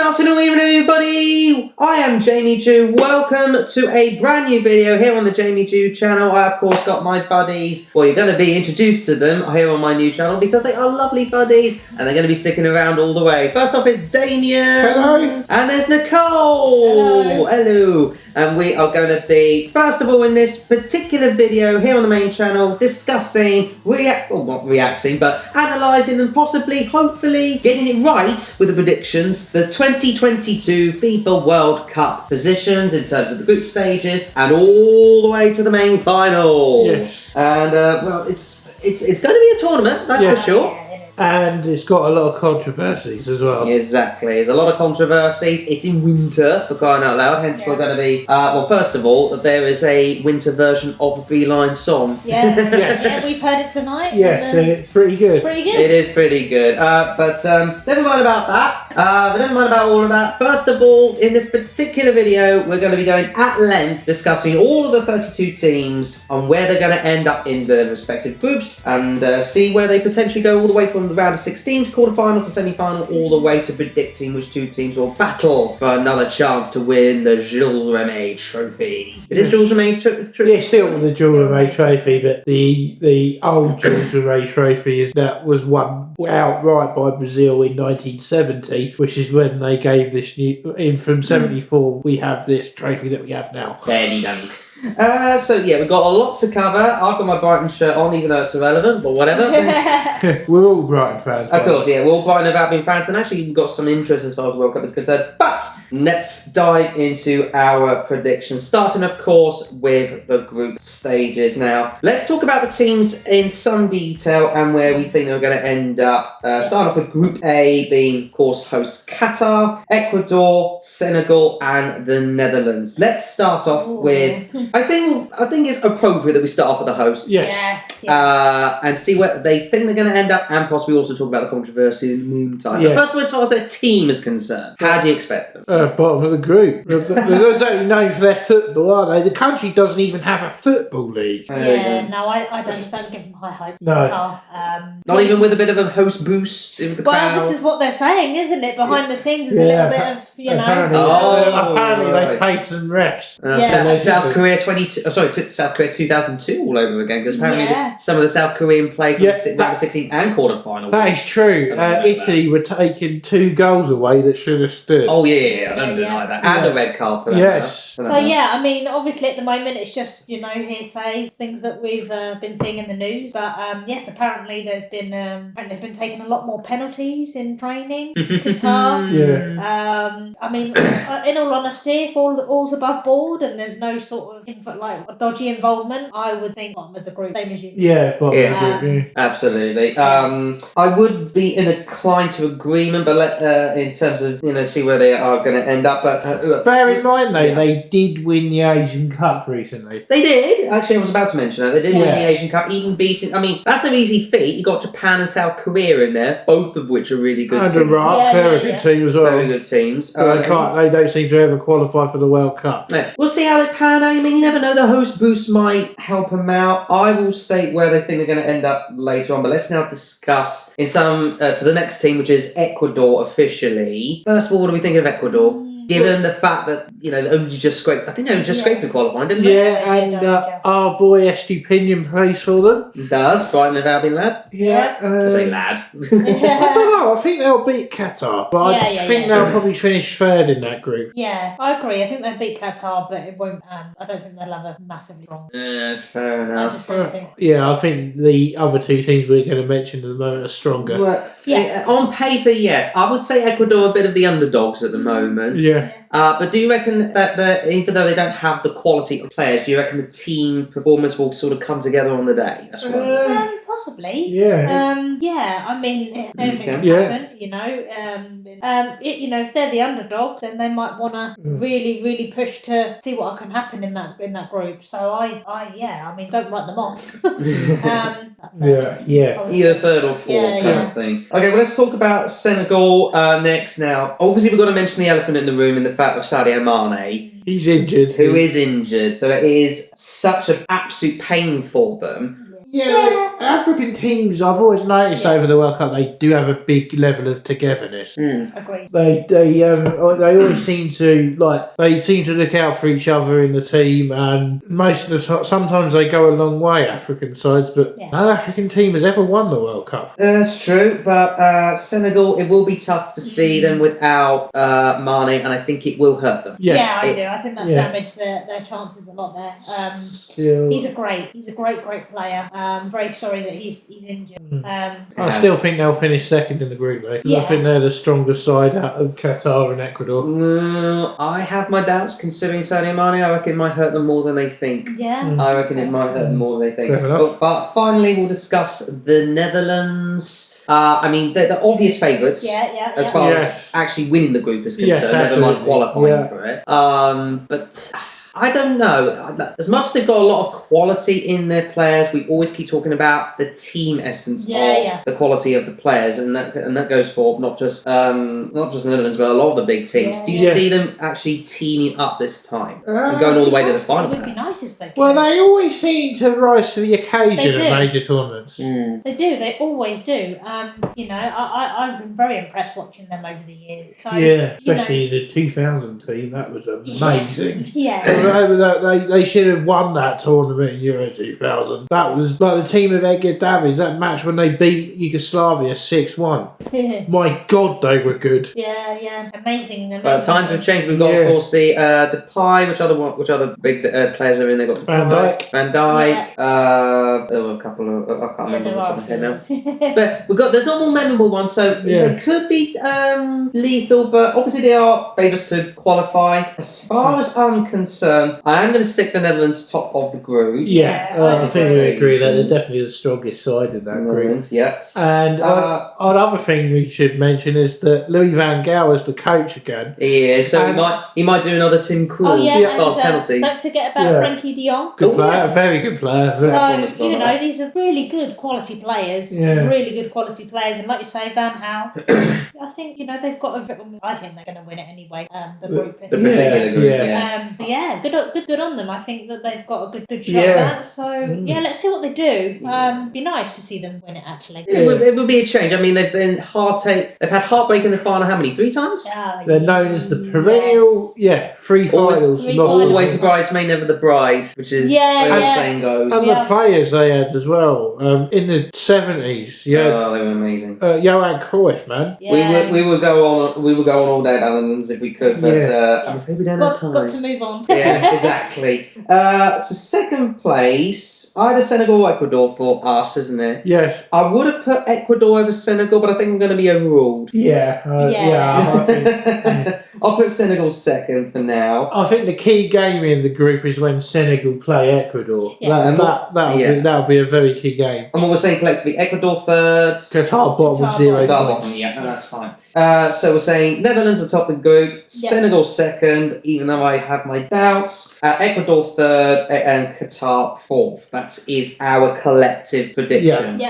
afternoon, evening, everybody. I am JamieJoo. Welcome to a brand new video here on the JamieJoo channel. I, of course, got my buddies. Well, you're going to be introduced to them here on my new channel because they are lovely buddies and they're going to be sticking around all the way. First off is Damien. Hello. And there's Nicolle. Hello. Hello. And we are going to be, first of all, in this particular video here on the main channel, discussing, not reacting, but analysing and possibly, hopefully, getting it right with the predictions, the 2022 FIFA World Cup positions in terms of the group stages and all the way to the main final. Yes. And, well, it's going to be a tournament, that's for sure. And it's got a lot of controversies as well. Exactly. There's a lot of controversies. It's in winter, for crying out loud. Hence, we're going to be... well, first of all, there is a winter version of the three-line song. Yeah, yeah, we've heard it tonight. Yes, and it's pretty good. Pretty good. It is pretty good. But never mind about that. But never mind about all of that. First of all, in this particular video, we're going to be going at length discussing all of the 32 teams and where they're going to end up in the respective groups and see where they potentially go all the way from the round of 16 to quarterfinal to semi-final, all the way to predicting which two teams will battle for another chance to win the Jules Rimet Trophy. It is Jules Rimet Trophy. Yeah, still the Jules Rimet Trophy, but the old Jules Rimet Trophy was won outright by Brazil in 1970, which is when they gave this from 74. We have this trophy that we have now. Barely done. So yeah, we've got a lot to cover. I've got my Brighton shirt on, even though it's irrelevant, but whatever. We're all Brighton fans. Of course, yeah, we're all Brighton have been fans, and actually we've got some interest as far as the World Cup is concerned. But let's dive into our predictions, starting, of course, with the group stages. Now, let's talk about the teams in some detail and where we think they're going to end up. Starting off with Group A being, of course, hosts Qatar, Ecuador, Senegal, and the Netherlands. Let's start off with... I think it's appropriate that we start off with the hosts. Yes. And see where they think they're going to end up, and possibly also talk about the controversy in the meantime. Yeah. But first, as far as their team is concerned, how do you expect them? Bottom of the group. They're only known for their football, aren't they? The country doesn't even have a football league. Yeah, no, I don't give them high hopes. No. Not even with a bit of a host boost in the crowd? Well, this is what they're saying, isn't it? Behind the scenes, there's a little bit of, Apparently they've paid some refs. South Korea 2002 all over again, because apparently some of the South Korean played from round 16 and quarterfinal. That is true. Italy were taking 2 goals away that should have stood. Oh yeah, I don't deny that. And a red card for that. Yes. So yeah, I mean, obviously at the moment it's just, hearsay, things that we've been seeing in the news. But yes, apparently they've been taking a lot more penalties in training. Qatar. Yeah. I mean, in all honesty, if all's above board and there's no sort of dodgy involvement, I would think bottom of the group, same as you. Yeah, bottom of the group. Absolutely. I would be inclined to agreement, but in terms of see where they are going to end up. But bear in mind though, they did win the Asian Cup recently. They did. Actually, I was about to mention that they did win the Asian Cup, even beating. I mean, that's no easy feat. You got Japan and South Korea in there, both of which are really good. And Iraq, they're a good team as well. Very good teams. They don't seem to ever qualify for the World Cup. Yeah. We'll see how they pan out. I mean, you never know. The host boost might help them out. I will state where they think they're going to end up later on, but let's now discuss in some to the next team, which is Ecuador officially. First of all, what do we think of Ecuador? Given the fact that, they only just scraped... I think they only just scraped the qualifying, didn't they? Yeah, and our boy Estupinian plays for them. He does. Brighton and Albion lad. Yeah. I say lad. I don't know. I think they'll beat Qatar. But I think they'll probably finish third in that group. Yeah, I agree. I think they'll beat Qatar, but it won't... I don't think they'll have a massively wrong... fair enough. I just don't think... Yeah, I think the other two teams we're going to mention at the moment are stronger. Well, on paper, yes. I would say Ecuador are a bit of the underdogs at the moment. Yeah. But do you reckon that even though they don't have the quality of players, do you reckon the team performance will sort of come together on the day? That's what I'm thinking. Possibly. Yeah. Yeah. I mean, anything can happen. If they're the underdogs, then they might want to really, really push to see what can happen in that group. So I mean, don't write them off. Either third or fourth kind of thing. Okay, well, let's talk about Senegal next. Now, obviously, we've got to mention the elephant in the room in the fact of Sadio Mane. He's injured. Who is injured. So it is such an absolute pain for them. Yeah, African teams, I've always noticed over the World Cup, they do have a big level of togetherness. Agreed. They always seem to look out for each other in the team, and most of the time, sometimes they go a long way, African sides, but no African team has ever won the World Cup. That's true, but Senegal, it will be tough to see them without Mane, and I think it will hurt them. Yeah, I do. I think that's damaged their chances a lot there. He's a great player. Very sorry that he's injured. I still think they'll finish second in the group, though. I think they're the strongest side out of Qatar and Ecuador. I have my doubts considering Sadio Mane. I reckon it might hurt them more than they think. Yeah. I reckon it might hurt them more than they think. But finally, we'll discuss the Netherlands. I mean, they're the obvious favourites as far as actually winning the group is concerned, never mind qualifying for it. But I don't know. As much as they've got a lot of quality in their players, we always keep talking about the team essence of the quality of the players, and that goes for not just the Netherlands, but a lot of the big teams. Do you see them actually teaming up this time and going all the way to the final? It would be nice if they could. Well, they always seem to rise to the occasion at major tournaments. They do. They always do. I've been very impressed watching them over the years. So, especially the 2000 team. That was amazing. They should have won that tournament in Euro 2000. That was like the team of Edgar Davids, that match when they beat Yugoslavia 6-1. My God, they were good. Yeah. Amazing. But times have changed. We've got, of course, the Depay. Which other big players are in? They've got Van Dijk. There were a couple of... I can't remember what's on the head now. But there's not more memorable ones, so they could be lethal, but obviously they are favourites to qualify. As far as I'm concerned, I am going to stick the Netherlands top of the group. I think we agree that they're definitely the strongest side in that group. And another thing we should mention is that Louis van Gaal is the coach again. Yeah, so he might do another Tim Krul as far as penalties. Don't forget about Frankie de Jong. Good player, very good player. So, these are really good quality players. Really good quality players. And like you say, Van Gaal, I think, they've got I think they're going to win it anyway, the group. The particular group, good on them. I think that they've got a good shot at that. So, let's see what they do. Be nice to see them win it, actually. It would be a change. I mean, they've had heartbreak in the final how many? 3 times? They're known as the perennial, 3 finals. Always the bridesmaid, never the bride, which is how the saying goes. And the players they had as well. In the 70s, they were amazing. Johan Cruyff, man. We would go on all day about Netherlands if we could, but I'm afraid we don't have time. Got to move on. Yeah, exactly. So second place, either Senegal or Ecuador for us, isn't it? Yes. I would have put Ecuador over Senegal, but I think I'm going to be overruled. I think, I'll put Senegal second for now. I think the key game in the group is when Senegal play Ecuador. That'll be a very key game. And what we're saying collectively, Ecuador third. Qatar bottom with 0 points. That's fine. So we're saying Netherlands atop the group, Senegal second, even though I have my doubts. Ecuador third, and Qatar fourth. That is our collective prediction.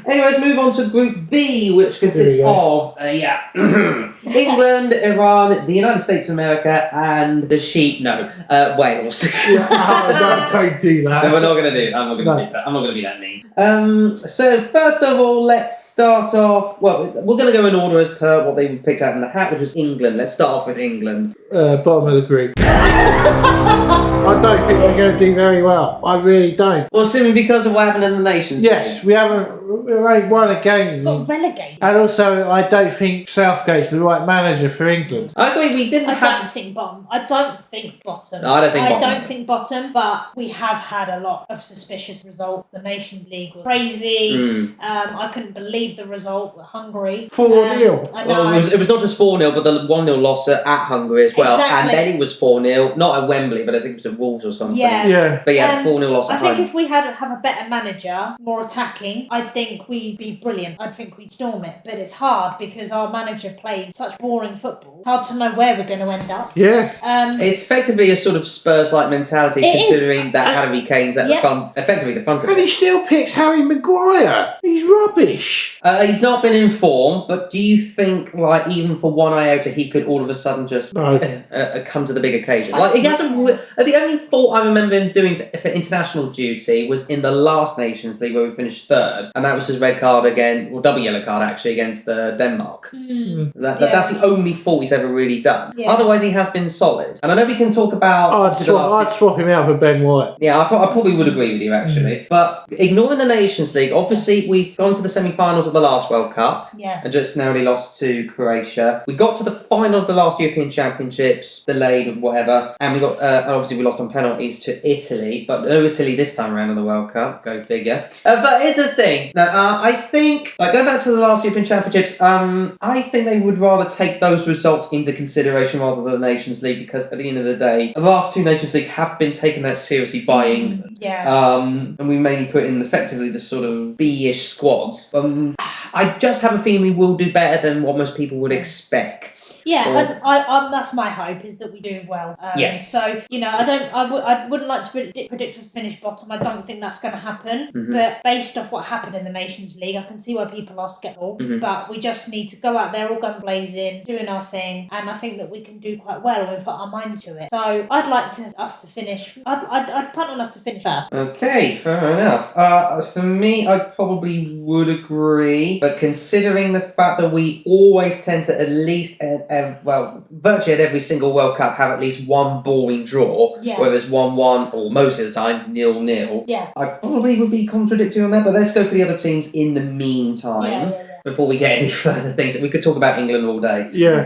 Anyways, move on to Group B, which consists of England, Iran, the United States of America, and the Wales. Don't do that. No, we're not going to do it. I'm not going to do that. I'm not going to be that mean. So first of all, let's start off. Well, we're going to go in order as per what they picked out in the hat, which was England. Let's start off with England. Bottom of the group. I don't think we're going to do very well. I really don't. Well, simply because of what happened in the Nations League. We haven't won a game. Got relegated. And also, I don't think Southgate's the right manager for England. I agree. We didn't. I don't think bottom. No, I don't think bottom. But we have had a lot of suspicious results. The Nations League was crazy. I couldn't believe the result with Hungary. 4-0. I know. Well, it was not just 4-0, but the 1-0 loss at Hungary as well. Exactly. And then it was 4-0, not at Wembley, but I think it was at Wolves or something. Yeah. But 4-0 loss at home. I think if we have a better manager, more attacking, I think we'd be brilliant. I think we'd storm it. But it's hard because our manager plays such boring football. It's hard to know where we're going to end up. It's effectively a sort of Spurs-like mentality, considering that Harry Kane's at effectively the front of it. And he still picks Harry Maguire. He's rubbish. He's not been in form, but do you think, even for one iota, he could all of a sudden just come to the big occasion? He hasn't The only fault I remember him doing for international duty was in the last Nations League where we finished third, and that was his red card double yellow card actually against Denmark. That's the only fault he's ever really done. Yeah. Otherwise, he has been solid. And I know we can talk about. I'd swap him out for Ben White. Yeah, I probably would agree with you actually. But ignoring the Nations League, obviously we've gone to the semi-finals of the last World Cup. Yeah. And just narrowly lost to Croatia. We got to the final of the last European Championships, delayed or whatever, and we got obviously we lost on penalties to Italy, but no Italy this time around in the World Cup. Go figure. But here's the thing. Now, I think going back to the last European Championships, I think they would rather take those results into consideration rather than the Nations League, because at the end of the day, the last two Nations Leagues have been taken that seriously by England. Yeah. And we mainly put in effectively the sort of B-ish squads. I just have a feeling we will do better than what most people would expect. Yeah, and that's my hope, is that we do well. Yes. So I wouldn't like to predict us to finish bottom. I don't think that's going to happen. Mm-hmm. But based off what happened in the Nations League, I can see why people are sceptical. Mm-hmm. But we just need to go out there all guns blazing, doing our thing, and I think that we can do quite well when we put our minds to it. So I'd like us to finish. I'd punt on us to finish first. Okay, fair enough. For me, I probably would agree, but considering the fact that we always tend to at least, virtually at every single World Cup, have at least one boring draw, whether it's 1-1 or most of the time 0-0. Yeah. I probably would be contradicting on that, but let's go for the other teams in the meantime. Before we get any further things, we could talk about England all day. Yeah.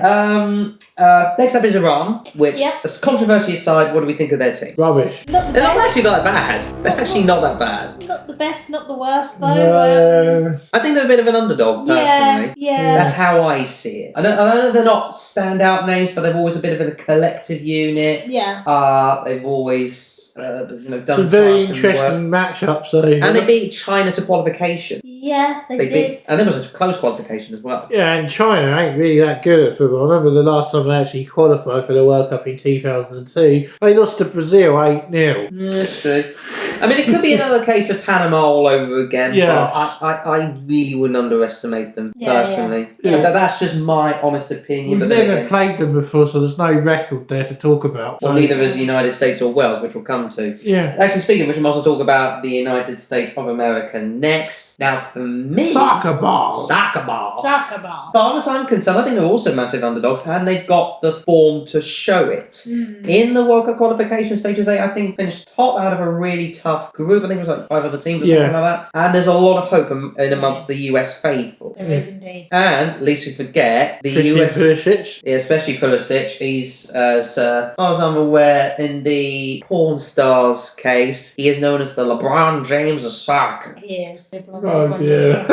Next up is Iran, which, as controversy aside, what do we think of their team? Rubbish. They're not actually that bad. They're actually not that bad. Not the best, not the worst, though. No. I think they're a bit of an underdog, personally. Yeah. That's how I see it. I know they're not standout names, but they've always a bit of a collective unit. Yeah. They've always done some very interesting matchups, though. And they beat China to qualification. Yeah, they did. And there was a close qualification as well. Yeah, and China ain't really that good at football. I remember the last time they actually qualified for the World Cup in 2002. They lost to Brazil 8-0. Yeah, that's true. I mean, it could be another case of Panama all over again, but I really wouldn't underestimate them, personally. Yeah. That's just my honest opinion. We've never played them before, so there's no record there to talk about. Well, neither is the United States or Wales, which we'll come to. Yeah. Actually, speaking of which, we might also talk about the United States of America next. Now, for me... Soccer ball. But as I'm concerned, I think they're also massive underdogs, and they've got the form to show it. In the World Cup qualification stages, they, I think, finished top out of a really tough group. I think it was like 5 other teams or something like that. And there's a lot of hope in amongst the US faithful. There is indeed. And, at least we forget, the US... Pulisic. Yeah, especially Pulisic. He's, as far as I'm aware, in the porn star's case, he is known as the LeBron James of soccer. He is. Oh, dear.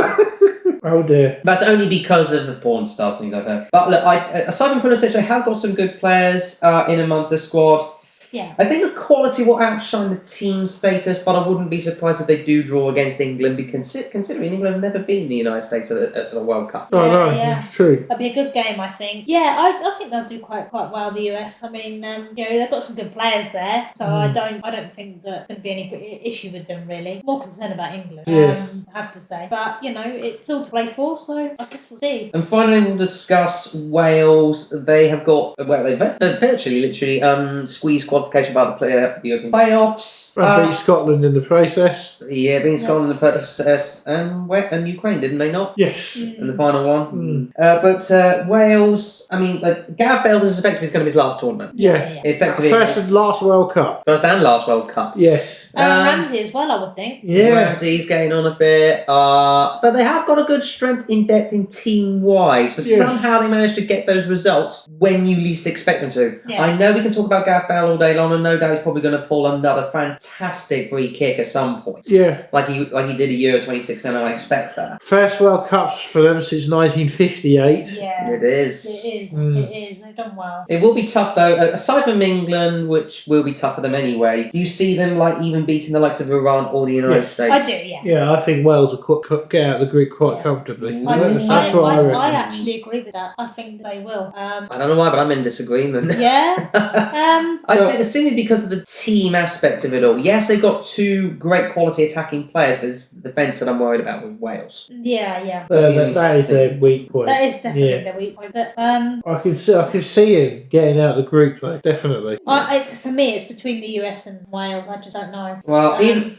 Oh dear. That's only because of the porn stars thing I've heard. But look, aside from Pulisic, they have got some good players in amongst their squad. Yeah. I think the quality will outshine the team status, but I wouldn't be surprised if they do draw against England, because considering England have never been the United States at the World Cup. Oh no, it's true. That'd be a good game, I think. Yeah, I think they'll do quite well, the US. I mean, they've got some good players there, so I don't think that there's going to be any issue with them, really. More concerned about England, I have to say. But, it's all to play for, so I guess we'll see. And finally, we'll discuss Wales. They have got, they've virtually, literally, squeezed qualification by the European playoffs. Beat Scotland in the process. Yeah, beat Scotland in the process. And Ukraine, didn't they not? Yes. In the final one. But Wales, I mean, Gareth Bale, this is effectively going to be his last tournament. Yeah. Effectively. First and last World Cup. First and last World Cup. Yes. Ramsey as well, I would think. Yeah. Ramsey's getting on a bit. But they have got a good strength in depth in team-wise. But somehow they managed to get those results when you least expect them to. Yeah. I know we can talk about Gareth Bale all day long, and no doubt he's probably going to pull another fantastic free kick at some point. Yeah. Like he did a Euro 2016, I expect that. First World Cups for them since 1958. Yeah. It is. It is. They've done well. It will be tough though, aside from England, which will be tough for them anyway. Do you see them even beating the likes of Iran or the United States? I do, yeah. Yeah, I think Wales will get out of the group quite comfortably. That's what I reckon. I actually agree with that. I think they will. I don't know why, but I'm in disagreement. Yeah. simply because of the team aspect of it all. Yes, they've got two great quality attacking players, but it's the defence that I'm worried about with Wales. Yeah. That is their weak point. That is definitely the weak point. But I can see him getting out of the group, though, definitely. for me, it's between the US and Wales. I just don't know. Well, it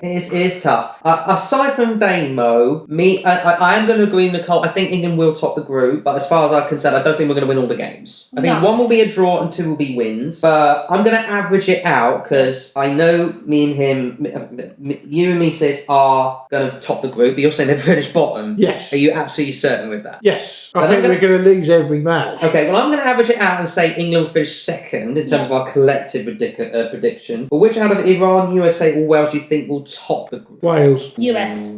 is tough. Aside from Damo, I am going to agree with Nicolle. I think England will top the group, but as far as I'm concerned, I don't think we're going to win all the games. I think one will be a draw and two will be wins. But I'm going to average it out because I know me and him, you and me, sis, are going to top the group. But you're saying they've finished bottom. Yes. Are you absolutely certain with that? Yes. I think we're going to lose every match. Okay, well, I'm going to average it out and say England will finish second in terms of our collective prediction. But which out of Iran, USA, or Wales do you think will top the group? Wales. US.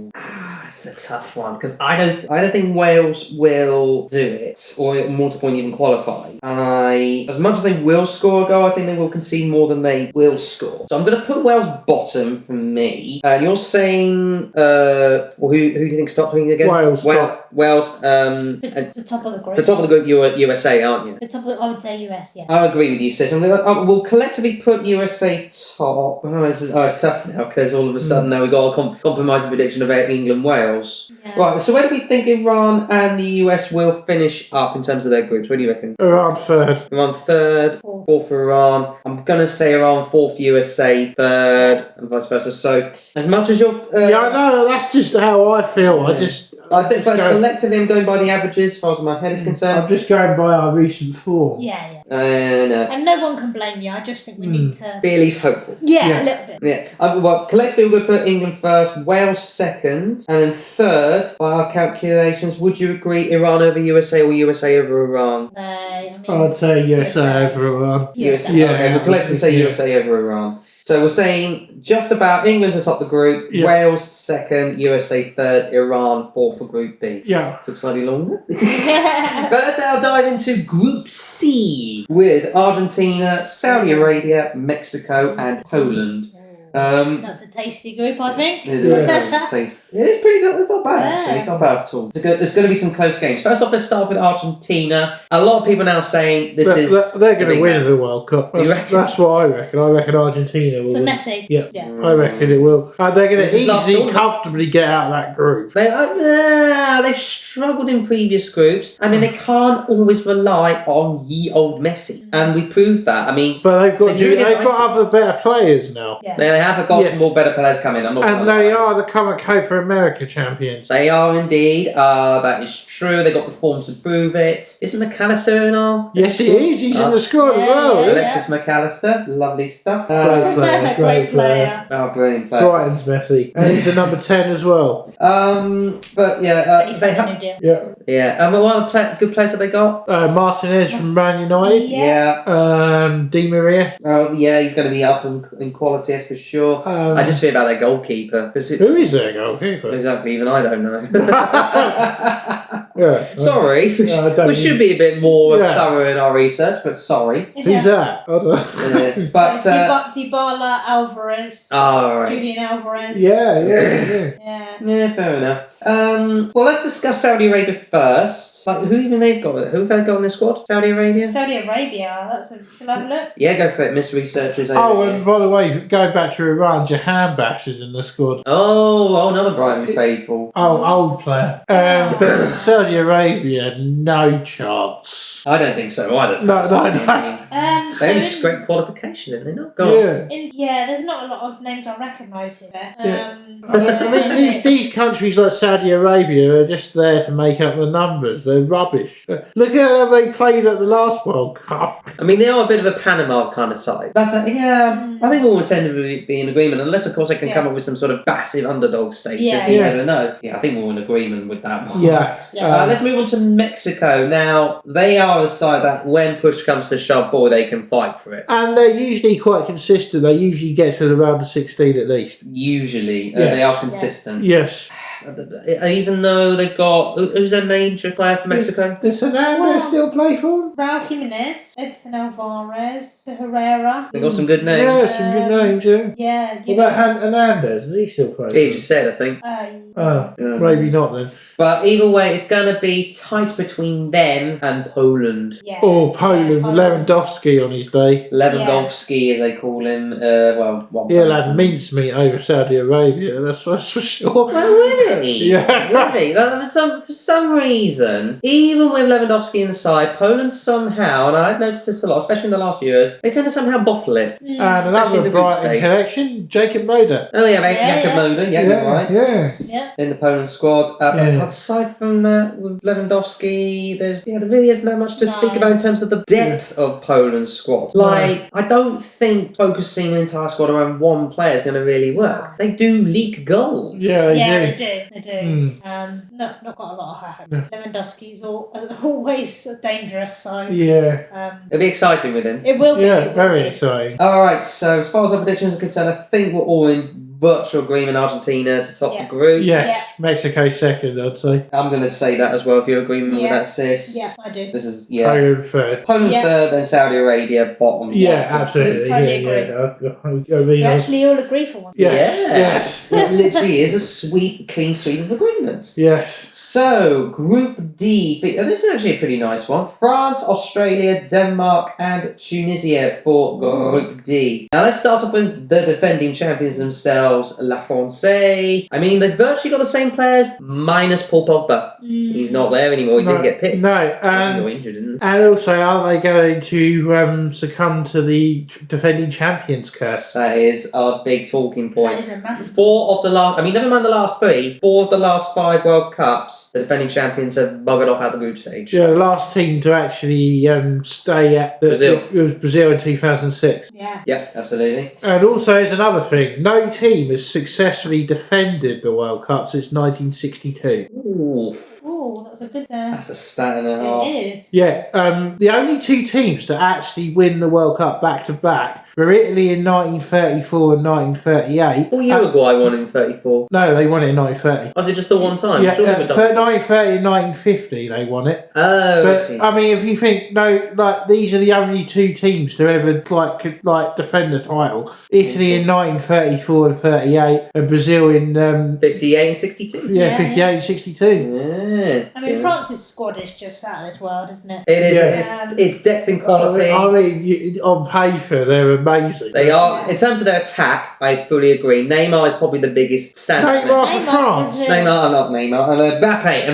It's a tough one because I don't think Wales will do it, or more to the point, even qualify. As much as they will score a goal, I think they will concede more than they will score. So I'm going to put Wales bottom for me. And you're saying, who do you think stopping again? Wales. Wales. The top of the group. The top of the group, you're USA, aren't you? The top of I would say US. Yeah. I agree with you, sis. We'll collectively put USA top. It's tough now because all of a sudden now we've got a compromising prediction about England-Wales. Yeah. Right, so where do we think Iran and the US will finish up in terms of their groups? What do you reckon? Iran third. Iran third, fourth for Iran. I'm going to say Iran fourth, USA third, and vice versa. So, as much as you're... yeah, no, that's just how I feel. I think, but collectively, I'm going by the averages as far as my head is concerned. I'm just going by our recent form. Yeah. And no one can blame you. I just think we need to be at least hopeful. Yeah, a little bit. Yeah. Well, collectively, we're going to put England first, Wales second, and then third, by our calculations. Would you agree Iran over USA or USA over Iran? I'd say USA over Iran. USA. Yeah, okay, we'll collectively say USA over Iran. So we're saying just about England to top the group, Wales second, USA third, Iran fourth for Group B. Yeah. Took slightly longer. But let's now dive into Group C with Argentina, Saudi Arabia, Mexico, and Poland. That's a tasty group, I think. It is pretty good. It's not bad, actually. It's not bad at all. There's going to be some close games. First off, let's start with Argentina. A lot of people now saying they're going to win the World Cup. That's what I reckon. I reckon Argentina will for win. Messi. Yeah. I reckon it will. And they're going to easily, comfortably get out of that group. They've struggled in previous groups. I mean, they can't always rely on ye old Messi, and we proved that. I mean, but they've got other better players now. Yeah. They have got some more better players coming. And they are the current Copa America champions. They are indeed. That is true. They got the form to prove it. Isn't McAllister in our? Yes, he is. He's in the squad as well. Alexis McAllister, lovely stuff. Great player. Oh, brilliant player. Brighton's Messi, and he's a number 10 as well. But yeah, they have. Yeah. What other good players have they got? Martinez from Man United. Yeah. Di Maria. Oh yeah, he's going to be up in quality, that's for sure. I just fear about their goalkeeper. Who is their goalkeeper? Exactly, even I don't know. Sorry, we should be a bit more thorough in our research, but sorry. Who's that? I don't know. But Dybala, Alvarez, Julian Alvarez. Yeah, fair enough. Well, let's discuss Saudi Arabia first. Like, who even they've got? Who have they got in their squad? Saudi Arabia? Shall I have a look? Yeah, go for it, Mr. Researchers. And by the way, going back to Iran, Jahan Bash is in the squad. Oh, another Brighton faithful. Old player. But Saudi Arabia, no chance. I don't think so either. No. They only scraped qualification, didn't they not? Go on. There's not a lot of names I recognise here. I mean, these countries like Saudi Arabia are just there to make up the numbers. They're rubbish. Look at how they played at the last World Cup. I mean, they are a bit of a Panama kind of side. I think we all tend to be in agreement, unless, of course, they can come up with some sort of massive underdog status. You never know. Yeah, I think we're all in agreement with that one. Let's move on to Mexico. Now, they are a side that, when push comes to shove, boy, they can fight for it. And they're usually quite consistent. They usually get to the round of 16 at least. Usually. They are consistent. Yes. Even though they've got who's their major player for Mexico? Does Hernandez still play for them? Raul Jimenez, Edson Alvarez, Herrera. They got some good names. Yeah, some good names, yeah. Yeah. What about Hernandez? Does he still play? He just said, I think. Oh, maybe not then. But either way, it's going to be tight between them and Poland. Yeah. Oh, Poland, Lewandowski on his day. Lewandowski, as they call him. He'll have mincemeat over Saudi Arabia, that's for sure. Oh, really? Yeah. Really? For some reason, even with Lewandowski inside, Poland somehow, and I've noticed this a lot, especially in the last few years, they tend to somehow bottle it. And Especially in another the Brighton group stage. connection, Jacob Moder. Oh, yeah, Jakub Moder. Yeah, you're right. Yeah. In the Poland squad. Aside from that, with Lewandowski, there really isn't that much to speak about in terms of the depth of Poland's squad. I don't think focusing an entire squad around one player is going to really work. They do leak goals. Yeah, They do. Not got a lot of hope. Lewandowski's always dangerous, so It'll be exciting with him. it will be. Yeah, very exciting. Alright, so as far as our predictions are concerned, I think we're all in virtual agreement Argentina to top the group. Yes, Mexico second, I'd say. I'm going to say that as well, if you're agreeing with that, sis. Yeah, I do. This is, Poland third. Poland third, then Saudi Arabia bottom. Yeah, absolutely. We actually all agree for once. Yes. It literally is a clean sweep of agreements. Yes. So, Group D. This is actually a pretty nice one. France, Australia, Denmark, and Tunisia for Group D. Now, let's start off with the defending champions themselves, La France. I mean, they've virtually got the same players, minus Paul Pogba. He's not there anymore. He didn't get picked. No, He got injured, didn't he? and also, are they going to succumb to the defending champions curse? That is our big talking point. That is a massive. Never mind the last 3, 4 of the last 5 World Cups, the defending champions have buggered off out the group stage. Yeah, the last team to actually stay at Brazil. It was Brazil in 2006. Yeah. Yeah, absolutely. And also, there's another thing. No team has successfully defended the World Cup since 1962. Ooh, Oh, that's a good. that's a stat and a half. It is. Yeah, the only 2 teams to actually win the World Cup back to back were Italy in 1934 and 1938. Well, Uruguay won in 34. No, they won it in 1930. Was it just the one time? Yeah, Surely we've done- 1930 and 1950 they won it. Oh, I But see. I mean, if you think these are the only 2 teams to ever defend the title: Italy in 1934 and 38, and Brazil in 58 and 62. 58 and 62. Yeah. I mean, France's squad is just out of this world, isn't it? It is. Yeah. It's depth and quality. I mean, on paper they're amazing. They are. In terms of their attack, I fully agree. Neymar is probably the biggest standout. Neymar for France. Not Neymar.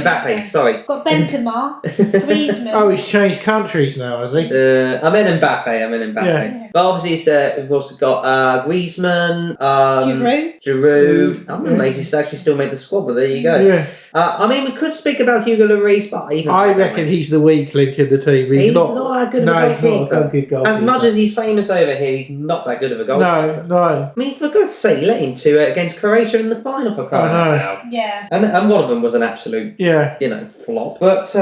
Mbappe. Sorry. Got Benzema, Griezmann. Oh, he's changed countries now, has he? I meant Mbappe. Yeah. But obviously, we've also got Griezmann, Giroud. I'm amazed he's actually still made the squad, but there you go. Yeah. I mean, we could speak about Hugo Lloris, but I reckon he's the weak link in the team. He's not that good of a he's not goalkeeper. a good goalkeeper. As much as he's famous over here, he's not that good of a goalkeeper. No. I mean, for God's sake, he let in 2 against Croatia in the final for crying out loud. Yeah. And one of them was an absolute, flop. But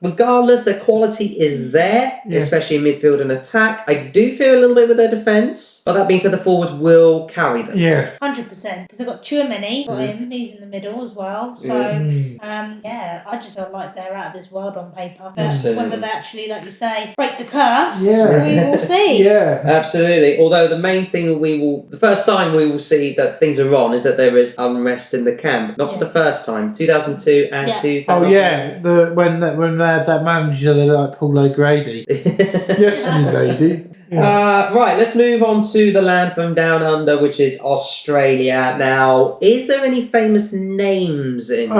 regardless, their quality is there, especially in midfield and attack. I do fear a little bit with their defence, but that being said, the forwards will carry them. Yeah. 100%. Because they've got Tchouaméni, got him, he's in the middle as well. So, I just feel like they're out of this world on paper. But whether they actually, like you say, break the curse, we will see. Yeah. Absolutely. Although the main thing the first sign we will see that things are wrong is that there is unrest in the camp. Not for the first time. 2002 and 2000. Oh yeah, when they had that manager like Paul O'Grady. Yes, lady. Yeah. Right, let's move on to the land from down under, which is Australia. Now, is there any famous names in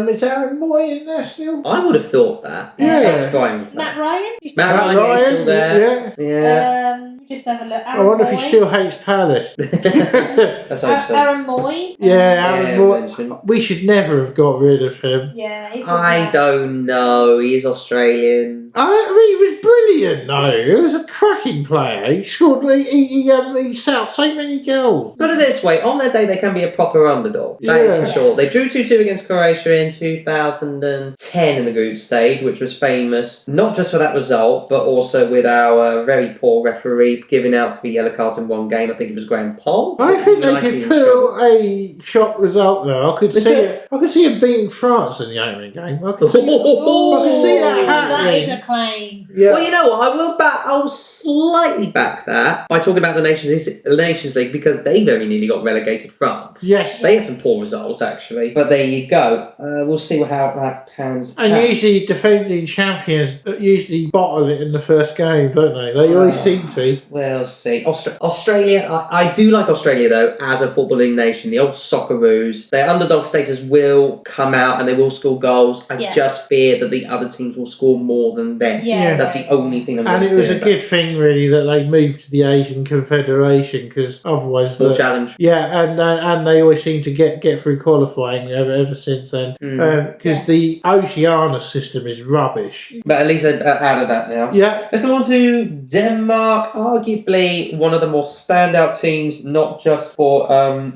Is Aaron Moy in there still? I would have thought that. Yeah. Ex-Grime. Matt Ryan? Matt Ryan is still there. Yeah. Just have a look. I wonder if he still hates Palace. Let's hope so. Aaron Moy? Aaron Moy. mentioned. We should never have got rid of him. Yeah. I don't know. He's Australian. He was brilliant, though. He was a cracking player. He scored. He set up so many goals. Put it this way: on their day, they can be a proper underdog. That is for sure. They drew 2-2 against Croatia in 2010 in the group stage, which was famous not just for that result, but also with our very poor referee giving out 3 yellow cards in one game. I think it was Graham Poll. I think they could pull a shock result though. I could see him beating France in the opening game. I could see that happening. That is a claim. Yeah. Well, you know what? I'll slightly back that by talking about the Nations League because they very nearly got relegated. France. Yes. They had some poor results actually, but there you go. We'll see how that pans out. And usually defending champions usually bottle it in the first game, don't they? They always seem to. We'll see. Australia, I do like Australia though as a footballing nation. The old Socceroos, their underdog status will come out and they will score goals. I just fear that the other teams will score more than them. Yeah. That's the only thing I'm And it was a good thing really that they moved to the Asian Confederation because otherwise the challenge. Yeah, and they always seem to get through qualifying ever since then because the Oceania system is rubbish. But at least out of that now. Yeah. Let's go on to Denmark, arguably one of the more standout teams, not just for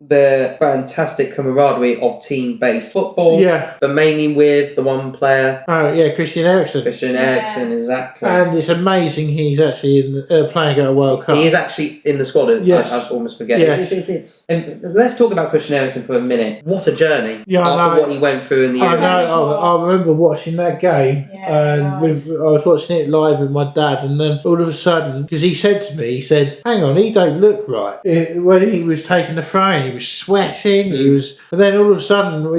their fantastic camaraderie of team-based football, but mainly with the one player. Oh yeah, Christian Eriksen. Christian Eriksen, exactly. And it's amazing he's actually playing at a World Cup. He is actually in the squad. Yes. I almost forget. Yes. It's let's talk about Christian Eriksen for a minute. What a journey after what he went through in the I know. I remember watching that game, and I was watching it live with my dad, and then all of a sudden, because he said to me, he said, "Hang on, he don't look right." When he was taking the throw, he was sweating. And then all of a sudden,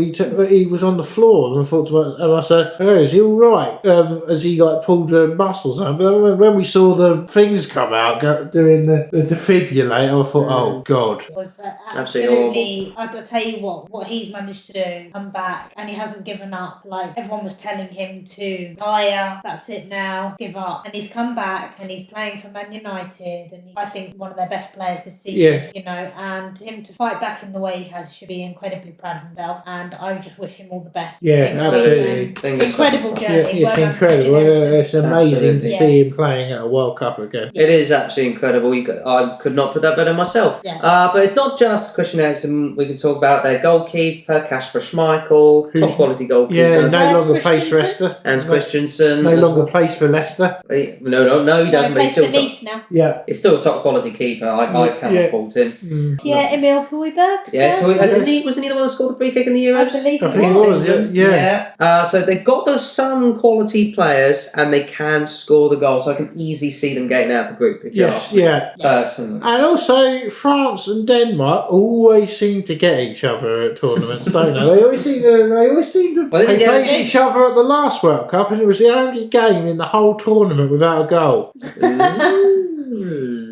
he was on the floor, and I thought to myself, and I said, "Oh, is he all right?" As he pulled the muscles out. But when we saw the things come out doing the defibrillator, I thought, "Oh God." It was absolutely I'll tell you what he's managed to do, come back, and he hasn't given up. Like everyone was telling him to retire, that's it now, give up. And he's come back and he's playing for Man United, and I think one of their best players this season, you know, and him to fight back in the way he has should be incredibly proud of himself, and I just wish him all the best. Yeah, absolutely. It's an incredible journey. It's incredible. It's amazing to see him playing at a World Cup again. It is absolutely incredible. I could not put that better myself. But it's not just Christian Eriksen. We can talk about their goalkeeper, Kasper Schmeichel, top quality goalkeeper. Yeah, no longer plays for Leicester. Hans Christensen. No longer plays for Leicester. No, he doesn't. He plays for Nice now. Yeah. He's still a top quality keeper. I cannot fault him. Emil Højbjerg. Yeah, so wasn't he the one that scored the free kick in the Euros? I believe he was. Yeah. So they've got some quality players and they can score the goal. So I can easily see them getting out of the group. If you ask me, personally. And also, France and Denmark always seem to get each other at tournaments, don't they? They always seem to. They played each other at the last World Cup, and it was the only game in the whole tournament without a goal.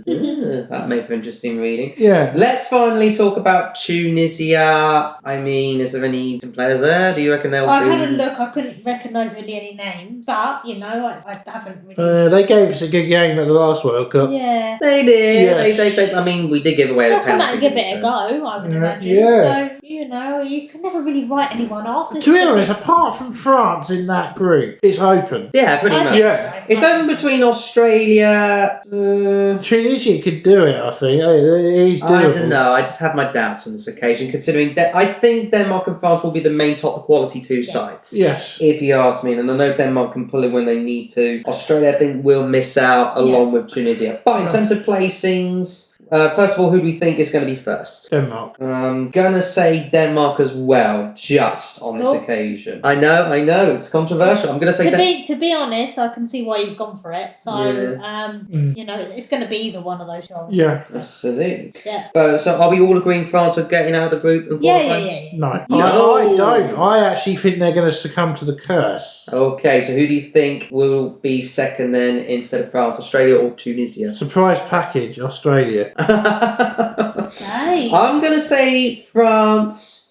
That made for interesting reading. Yeah. Let's finally talk about Tunisia. I mean, is there any players there? Do you reckon they'll I've had a look. I couldn't recognise really any names, but you know, I haven't really. They gave us a good game at the last World Cup. Yeah. They did. Yes. They, I mean, we did give away the They'll come out penalty. and give it a go, I would imagine. Yeah. So, you know, you can never really write anyone off. To be honest, apart from France in that group, it's open. Yeah, pretty much. Yeah. It's open between Australia. Tunisia could do it, I think. He's doable. I don't know. I just have my doubts on this occasion, considering that I think Denmark and France will be the main top quality two sides. Yes. If you ask me, and I know Denmark can pull it when they need to. Australia, I think, will miss out along with Tunisia. But in terms of placings, first of all, who do we think is going to be first? Denmark. I'm gonna say Denmark as well, just on this occasion. I know, it's controversial. I'm gonna say to be honest, I can see why you've gone for it. So, you know, it's going to be either one of those. Yeah, absolutely. Yeah. So, are we all agreeing France are getting out of the group? And Yeah. No, I don't. I actually think they're going to succumb to the curse. Okay, so who do you think will be second then instead of France, Australia or Tunisia? Surprise package, Australia. Okay. I'm gonna say France.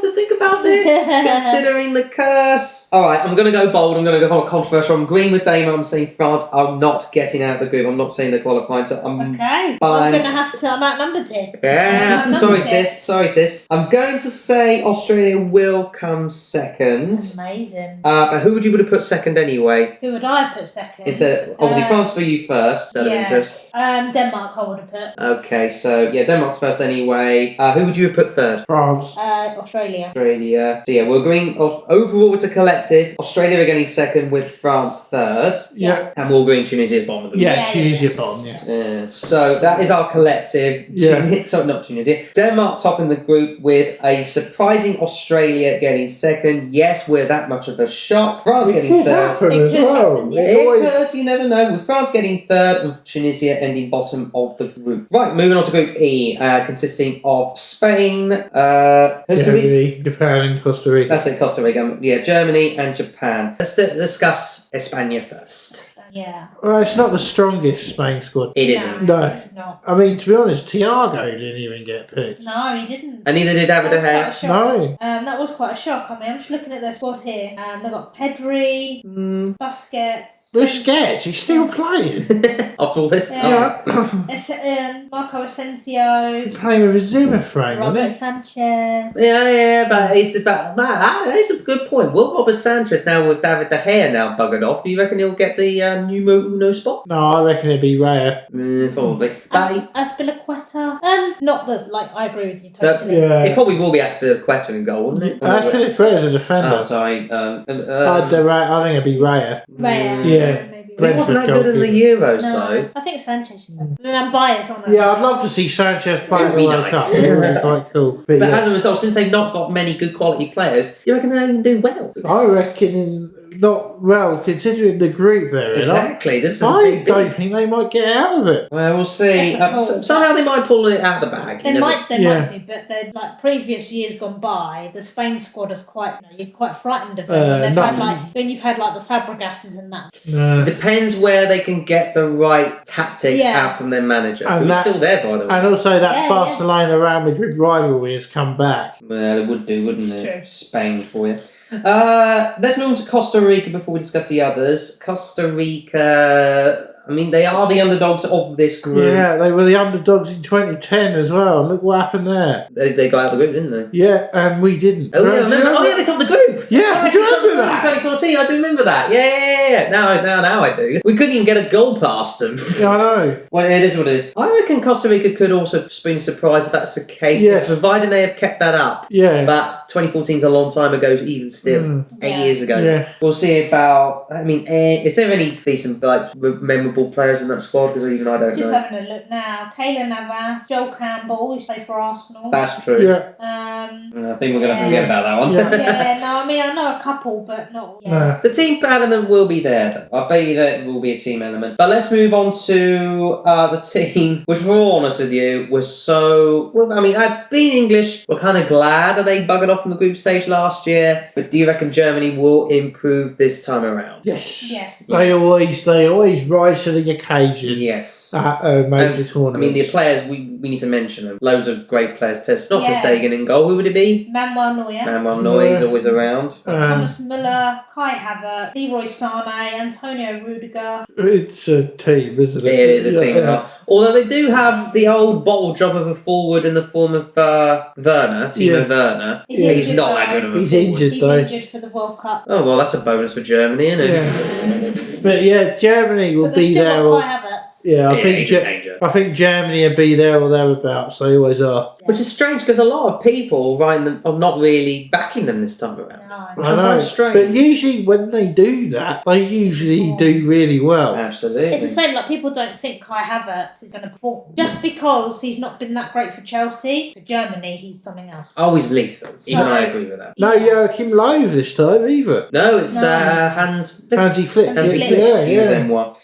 To think about done this, considering the curse. All right, I'm going to go bold. I'm going to go controversial. I'm agreeing with Damo. I'm saying France are not getting out of the group. I'm not saying they're qualifying. So I'm okay. I'm going to have to. I'm outnumbered here. Yeah. Sorry, sis. I'm going to say Australia will come second. Amazing. But who would you have put second anyway? Who would I have put second? Instead, obviously France for you first. Out of interest. Denmark I would have put. Okay, so yeah, Denmark's first anyway. Who would you have put third? France. Australia. So yeah, we're agreeing overall it's a collective. Australia are getting second with France third. Yeah. And we're agreeing Tunisia's bottom of the group. Yeah, Tunisia bottom, yeah. So that is our collective. Yeah. Sorry, not Tunisia. Denmark topping the group with a surprising Australia getting second. Yes, we're that much of a shock. France getting third. Happen It as could well. happen, It Could, you never know. With France getting third and Tunisia ending bottom of the group. Right, moving on to Group E, consisting of Spain, Germany, Japan, and Costa Rica. That's it, Costa Rica. Yeah, Germany and Japan. Let's discuss España first. Yeah. Well, it's not the strongest Spain squad. It isn't. No. It's not. I mean, to be honest, Thiago didn't even get picked. No, he didn't. And neither did David De That was Gea. quite a shock. No. That was quite a shock. I mean, I'm just looking at their squad here. They've got Pedri, Busquets. Busquets, he's still playing. After all this time. Yeah. Marco Asensio, Playing with a Zimmer frame, Robert wasn't Sanchez. Yeah, but it's about that is a good point. Will Robert Sanchez now with David De Gea now buggered off? Do you reckon he'll get the numero uno spot? No, I reckon it'd be rare. Probably. But Aspilicueta. Not that, like, I agree with you totally. it probably will be Aspilicueta in goal, wouldn't it? Aspilicueta's a defender. Oh, sorry. I think it'd be rare. Raya. Yeah. Maybe. He wasn't that good in the Euros, though. I think Sanchez should have. Then I'm biased on it. Yeah, I'd love to see Sanchez play It in would the be World nice. Cup. It would be quite cool. But But yeah, as a result, since they've not got many good quality players, you reckon they'll even do well? I reckon not well, considering the group they're in. Exactly. This is a I big don't think they might get out of it. Well, we'll see. That's a call. Somehow they might pull it out of the bag. They might do, but they're like previous years gone by. The Spain squad is quite, you're quite frightened of them. They've had like when you've had like the Fabregases and that. Depends where they can get the right tactics out from their manager, And who's still there, by the way. And also that Barcelona Real Madrid rivalry has come back. Well, it would do, wouldn't it? True. Spain for you. Let's move on to Costa Rica before we discuss the others. Costa Rica, I mean, they are the underdogs of this group. Yeah, they were the underdogs in 2010 as well. Look what happened there. They got out of the group, didn't they? Yeah, and we didn't. Oh, yeah, they topped the group. Yeah, I do you remember that? 2014, I do remember that. Yeah. Now I do. We couldn't even get a goal past them. Yeah, I know. Well, it is what it is. I reckon Costa Rica could also be surprised if that's the case, Yes. providing they have kept that up. Yeah. But 2014 is a long time ago, even still. 8 years ago. Yeah. We'll see about, I mean, is there any decent, like, memorable players in that squad? Because even I don't Just know. having a look now. Kayla Navas, Joel Campbell, who's played for Arsenal. That's true. Yeah. I think we're going to forget about that one. Yeah. No, I mean, I know a couple, but not. No. The team element will be there, though. I bet you there will be a team element. But let's move on to the team, which, for all honest with you, was so... Well, I mean, being English, we're kind of glad that they buggered off from the group stage last year. But do you reckon Germany will improve this time around? Yes. They always rise to the occasion. Yes. At major tournaments. I mean, the players, we need to mention them. Loads of great players. Not Ter Stegen in goal. Who would it be? Manuel Neuer. Manuel Neuer is always around. Thomas Müller, Kai Havertz, Leroy Sané, Antonio Rudiger. It's a team, isn't it? It is a team. Although they do have the old bottle job of a forward in the form of Werner, Timo Werner. He's not that good of a He's forward. injured, He's though. injured for the World Cup. Oh, well, that's a bonus for Germany, isn't it? Yeah. But yeah, Germany will But be still there. got Kai Havertz. Yeah, he's a danger. I think Germany will be there or thereabouts. They always are. Which is strange because a lot of people writing them are not really backing them this time around. No. Which I I know. find strange. But usually when they do that, they usually do really well. Absolutely. It's the same, like people don't think Kai Havertz is going to perform. Just because he's not been that great for Chelsea, for Germany, he's something else. Oh, he's lethal. Even I agree with that. No Joachim Löw this time either. No, it's No. Hansi Flick. Hansi Flick. Excusez-moi.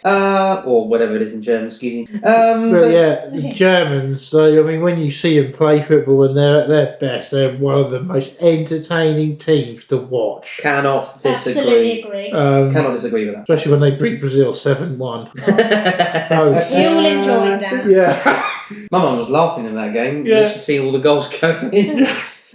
Or whatever it is in German, excuse me. But yeah, the Germans, though, I mean, when you see them play football when they're at their best, they're one of the most entertaining teams to watch. Cannot Absolutely disagree. agree. Cannot disagree with that. Especially when they beat Brazil 7-1. We all enjoyed that. Yeah. My mum was laughing in that game. Yeah. You should see all the goals going in.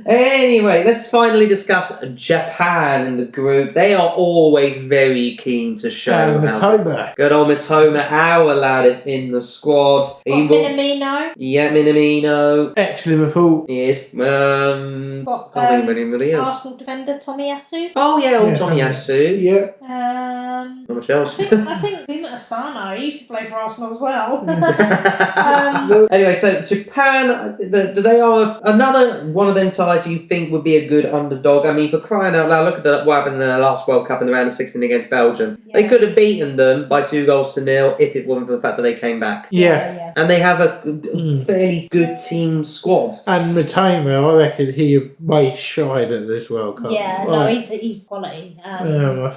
Anyway, let's finally discuss Japan in the group. They are always very keen to show Mitoma. Good old Mitoma, our lad, is in the squad. Minamino. Yeah, Minamino. Ex-Liverpool. He is. Got can't think of anybody else. Arsenal defender Tomiyasu. Oh yeah, old Tomiyasu. Yeah. Not much else. I think Kuma Asano, he used to play for Arsenal as well. Anyway, so Japan, they are another one of them ties you think would be a good underdog. I mean, for crying out loud, look at what happened in the last World Cup in the round of 16 against Belgium. Yeah. They could have beaten them by 2-0 if it wasn't for the fact that they came back. Yeah. And they have a fairly good team squad. And Mitoma, I reckon he may shine at this World Cup. Yeah, no, he's quality. I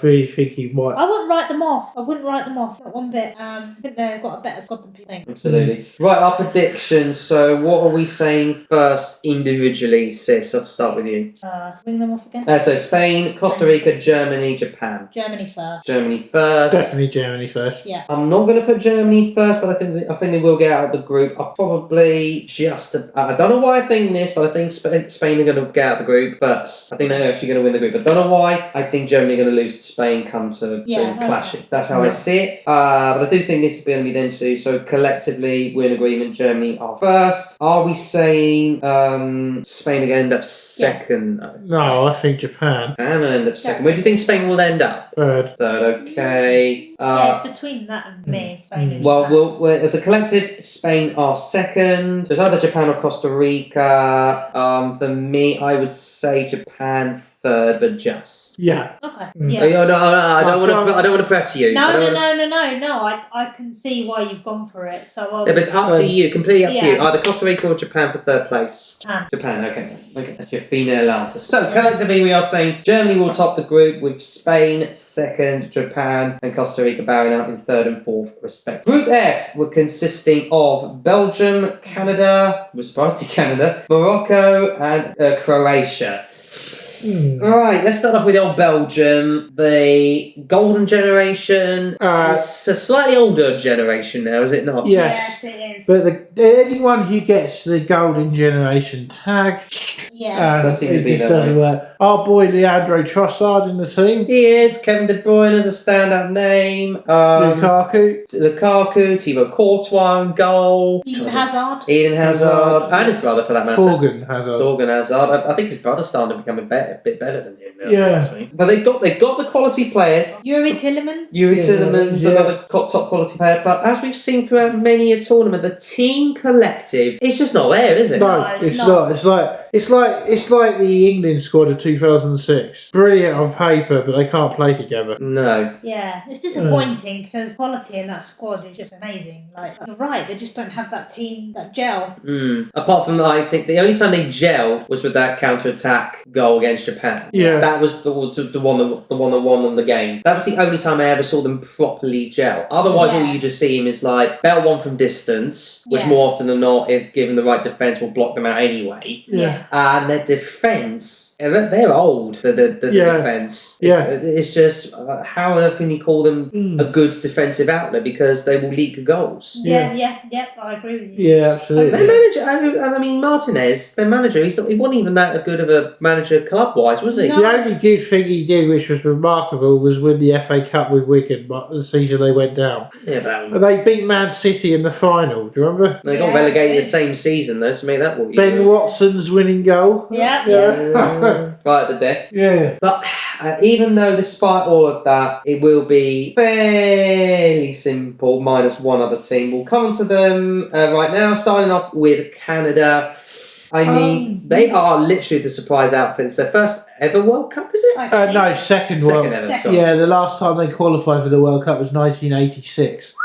really think he might. I wouldn't write them off. Not one bit. I think they've got a better squad than people think. Absolutely. Right, our predictions. So, what are we saying first individually, Sis? I'll start with you. Swing them off again. So, Spain, Costa Rica, Germany, Japan. Germany first. Germany first. Definitely Germany first. Yeah. I'm not going to put Germany first, but I think they will get out of the group. I'll probably I don't know why I think this, but I think Spain are going to get out of the group first. I think they're actually going to win the group. I don't know why. I think Germany are going to lose to Spain come to clash it. That's how I see it. But I do think this is going to be them two. So collectively, we're in agreement. Germany are first. Are we saying Spain are going to end up second? No, I think Japan. Japan will end up second. Where do you think Spain will end up? Third. Okay. It's between that and me. Spain and Well, Japan. we're, as a collective, Spain are second. So it's either Japan or Costa Rica. For me, I would say Japan third, but just. Yeah. Okay. Oh, Yeah. no, I don't want to press you. No. I can see why you've gone for it. So Yeah, but it's up to you, completely up to you. Yeah. Either Costa Rica or Japan for third place. Japan, okay. That's your female answer. So collectively, we are saying Germany will top the group with Spain second, Japan and Costa Rica bowing out in third and fourth respectively. Group F were consisting of Belgium, Canada, we're surprised to Canada, Morocco and Croatia. Alright, let's start off with old Belgium. The golden generation. It's a slightly older generation now, is it not? Yes, it is. But anyone who gets the golden generation tag, does seem to be it just that doesn't way. work. Our boy Leandro Trossard in the team. He is. Kevin De Bruyne is a standout name. Lukaku, Thibaut Courtois in goal. Eden Hazard. And his brother for that matter. Thorgan Hazard. Thorgan Hazard. I think his brother's starting to become a bit better than him now. Yeah. Actually. But they've got the quality players. Yuri Tillemans. Tillemans, another top quality player. But as we've seen throughout many a tournament, the team collective, it's just not there, is it? No, it's not. It's like the England squad of 2006. Brilliant on paper, but they can't play together. No. Yeah, it's disappointing because quality in that squad is just amazing. Like, you're right, they just don't have that team, that gel. Apart from, I think the only time they gelled was with that counter-attack goal against Japan. Yeah. That was the one that won the game. That was the only time I ever saw them properly gel. Otherwise, all you just see him is like belt one from distance, which more often than not, if given the right defence, will block them out anyway. Yeah. And their defence, they're old, the defence. Yeah. It's just, how on earth can you call them a good defensive outlet because they will leak goals? Yeah, I agree with you. Yeah, absolutely. Their manager, I mean, Martinez, their manager, he wasn't even that good of a manager club-wise, was he? No. The only good thing he did, which was remarkable, was win the FA Cup with Wigan, but the season they went down. Yeah, but And they beat Man City in the final, do you remember? they got relegated the same season, though, so make that what you Ben do. Watson's winning goal. Right at the death. Yeah. But even though, despite all of that, it will be fairly simple, minus one other team. We'll come to them right now, starting off with Canada. I mean, they are literally the surprise outfit. It's their first ever World Cup, is it? No, second World ever. Second. Sorry. Yeah, the last time they qualified for the World Cup was 1986.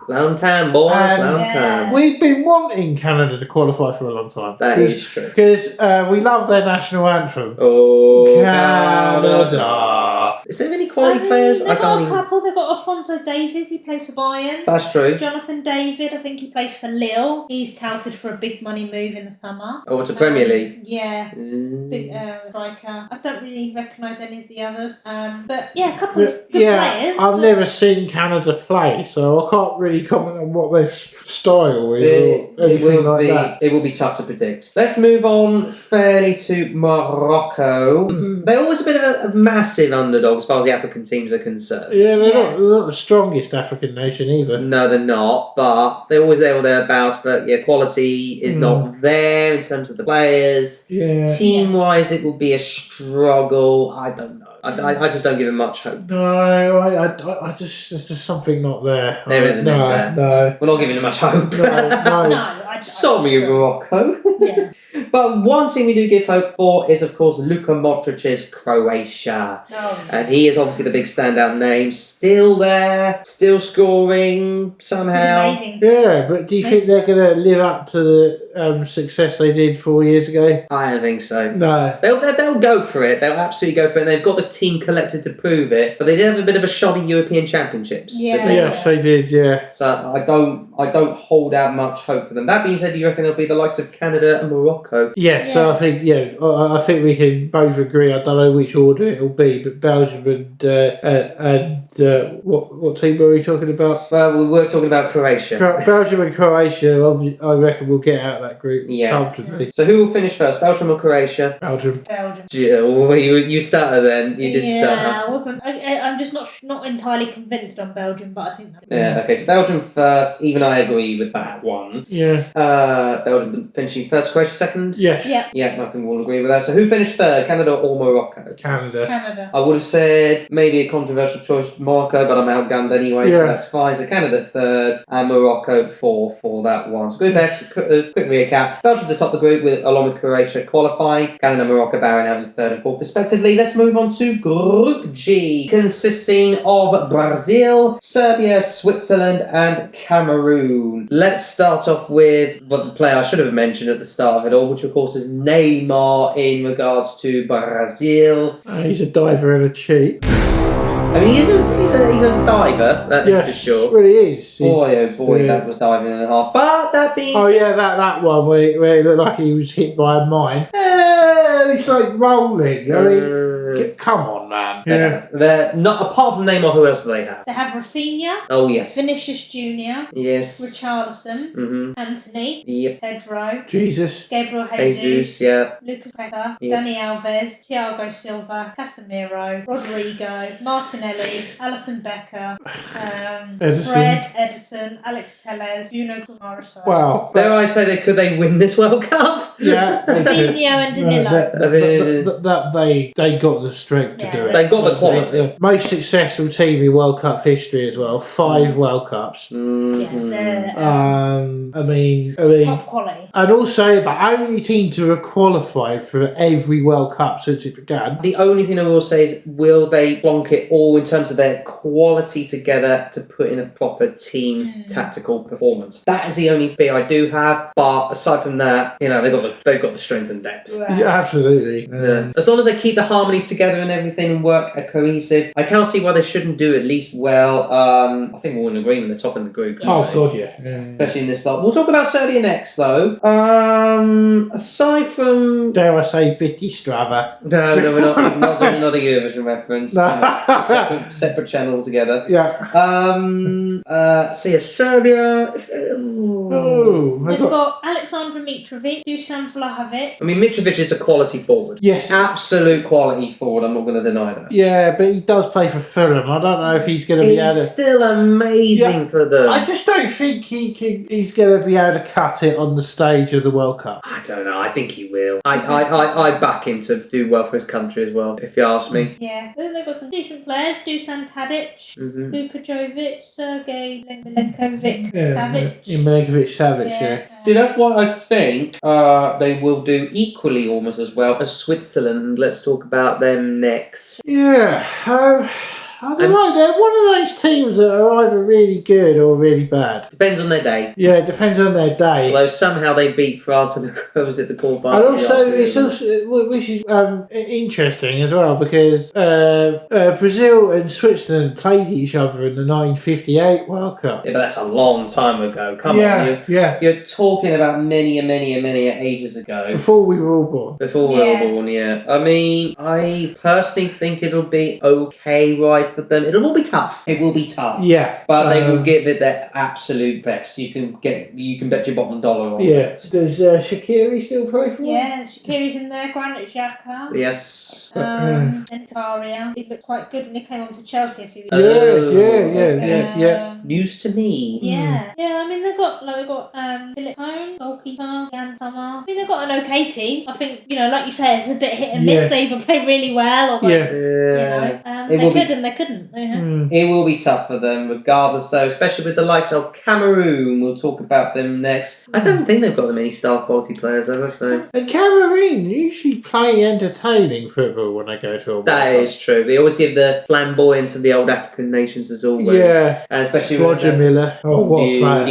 Long time, boys, long Yeah. time. We've been wanting Canada to qualify for a long time. That is true. Because we love their national anthem. Oh, Canada. Is there any quality players. They've got a couple. They've got Alphonso Davies. He plays for Bayern. That's true. Jonathan David. I think he plays for Lille. He's touted for a big money move in the summer. Oh, it's a Premier League. Yeah. Big striker. I don't really recognise any of the others. But yeah, a couple of good players. I've never seen Canada play, so I can't really comment on what their style is or anything like that. It will be tough to predict. Let's move on fairly to Morocco. They're always a bit of a massive underdog as far as the African teams are concerned. Yeah, they're not the strongest African nation either. No, they're not, but they're always there or thereabouts. But yeah, quality is not there in terms of the players. Yeah. Team-wise, it will be a struggle. I don't know. I just don't give him much hope. No, I just there's just something not there. There isn't, is there? No. We're not giving him much hope. No. Sorry, Morocco. Yeah. But one thing we do give hope for is, of course, Luka Modric's Croatia. Oh. And he is obviously the big standout name. Still there, still scoring somehow. He's amazing. Yeah, but do you think they're going to live up to the success they did 4 years ago? I don't think so. No. They'll go for it. They'll absolutely go for it. And they've got the team collected to prove it. But they did have a bit of a shoddy European Championships. didn't they? Yes, they did, yeah. So I don't hold out much hope for them. That being said, do you reckon they'll be the likes of Canada and Morocco? Yeah, so I think I think we can both agree. I don't know which order it'll be, but Belgium and what team were we talking about? Well, we were talking about Croatia. Belgium and Croatia. I reckon we'll get out of that group comfortably. So who will finish first, Belgium or Croatia? Belgium. You started then. You did start. Yeah, I wasn't. I'm just not entirely convinced on Belgium, but I think. Yeah. Okay. So Belgium first. Even I agree with that one. Yeah. Belgium finishing first, Croatia second. Yes. Yeah, I think we'll agree with that. So who finished third, Canada or Morocco? Canada. I would have said maybe a controversial choice, Morocco, but I'm outgunned anyway, so that's fine. So Canada third and Morocco fourth for that one. So quick recap. Belgium to top the group along with Croatia qualifying. Canada and Morocco bowing out in third and fourth respectively. Let's move on to Group G, consisting of Brazil, Serbia, Switzerland and Cameroon. Let's start off with what the player I should have mentioned at the start of it all, which of course is Neymar in regards to Brazil. He's a diver and a cheat. I mean, he's a diver, that is for sure. Well, he is. Boy, that was diving and a half. But that being... Oh, yeah, that one where it looked like he was hit by a mine. It's like rolling. I mean, come on, man. They're not, apart from Neymar, who else do they have? They have Rafinha. Oh, yes. Vinicius Jr. Yes. Richarlison. Anthony. Yep. Pedro. Jesus. Gabriel Jesus, yeah. Lucas Paqueta. Dani Alves. Thiago Silva. Casemiro. Rodrigo. Martinelli. Alisson Becker. Fred. Edison. Alex Telles. Bruno Guimaraes. Wow. Dare I say they win this World Cup? Yeah. Fabinho and Danilo. They got the strength to do it. They got the quality. Most successful team in World Cup history as well. 5 World Cups. I mean, top quality. And also the only team to have qualified for every World Cup since it began. The only thing I will say is, will they plonk it all in terms of their quality together to put in a proper team tactical performance? That is the only fear I do have. But aside from that, they've got the strength and depth. Right. Yeah, absolutely. As long as they keep the harmonies together and everything and work cohesive, I can't see why they shouldn't do at least well. I think we're all in agreement at the top in the group. Oh, God, yeah. Especially in this start. We'll talk about Serbia next, though. Aside from... Dare I say, Bitty Strava? No, we're not doing another Eurovision reference. Separate channel altogether. Yeah. Serbia... They've got Alexandra Mitrovic, Dusan Vlahovic. I mean, Mitrovic is a quality forward. Yes. Absolute quality forward, I'm not going to deny that. Yeah, but he does play for Fulham. I don't know if he's going to be able to... He's still amazing for them. I just don't think he's going to be able to cut it on the stage of the World Cup. I don't know, I think he will. I back him to do well for his country as well, if you ask me. Yeah, they've got some decent players. Dusan Tadic, Luka Jovic, Sergej Milinkovic-Savic, yeah. See, that's why I think they will do equally almost as well as Switzerland. Let's talk about them next. Yeah. I don't know. They're one of those teams that are either really good or really bad. Depends on their day. Yeah, it depends on their day. Although somehow they beat France in the quarterfinal. And also, which is interesting as well, because Brazil and Switzerland played each other in the 1958 World Cup. Yeah, but that's a long time ago. Come on, you're talking about many ages ago. Before we were all born. Before we were born, yeah. I mean, I personally think it'll be okay, right, for them. It'll all be tough. It will be tough. Yeah. But they will give it their absolute best. You can bet your bottom dollar on it. Does Shaqiri still play for them? Yeah, Shaqiri's in there, Granit Xhaka. Yes. And Taria. He looked quite good when he came on for Chelsea a few years ago. Yeah. News to me. Yeah. I mean, they've got Philip Cone, goalkeeper, Jan Sommer. I mean, they've got an okay team. I think, like you say, it's a bit hit and miss. They either play really well or they could and they couldn't. It will be tough for them, regardless, though, especially with the likes of Cameroon. We'll talk about them next. I don't think they've got that many star quality players, have they? And Cameroon usually play entertaining football when they go to a World Cup. That is true. They always give the flamboyance of the old African nations as always. Yeah. And especially Roger Miller. Oh, what a player.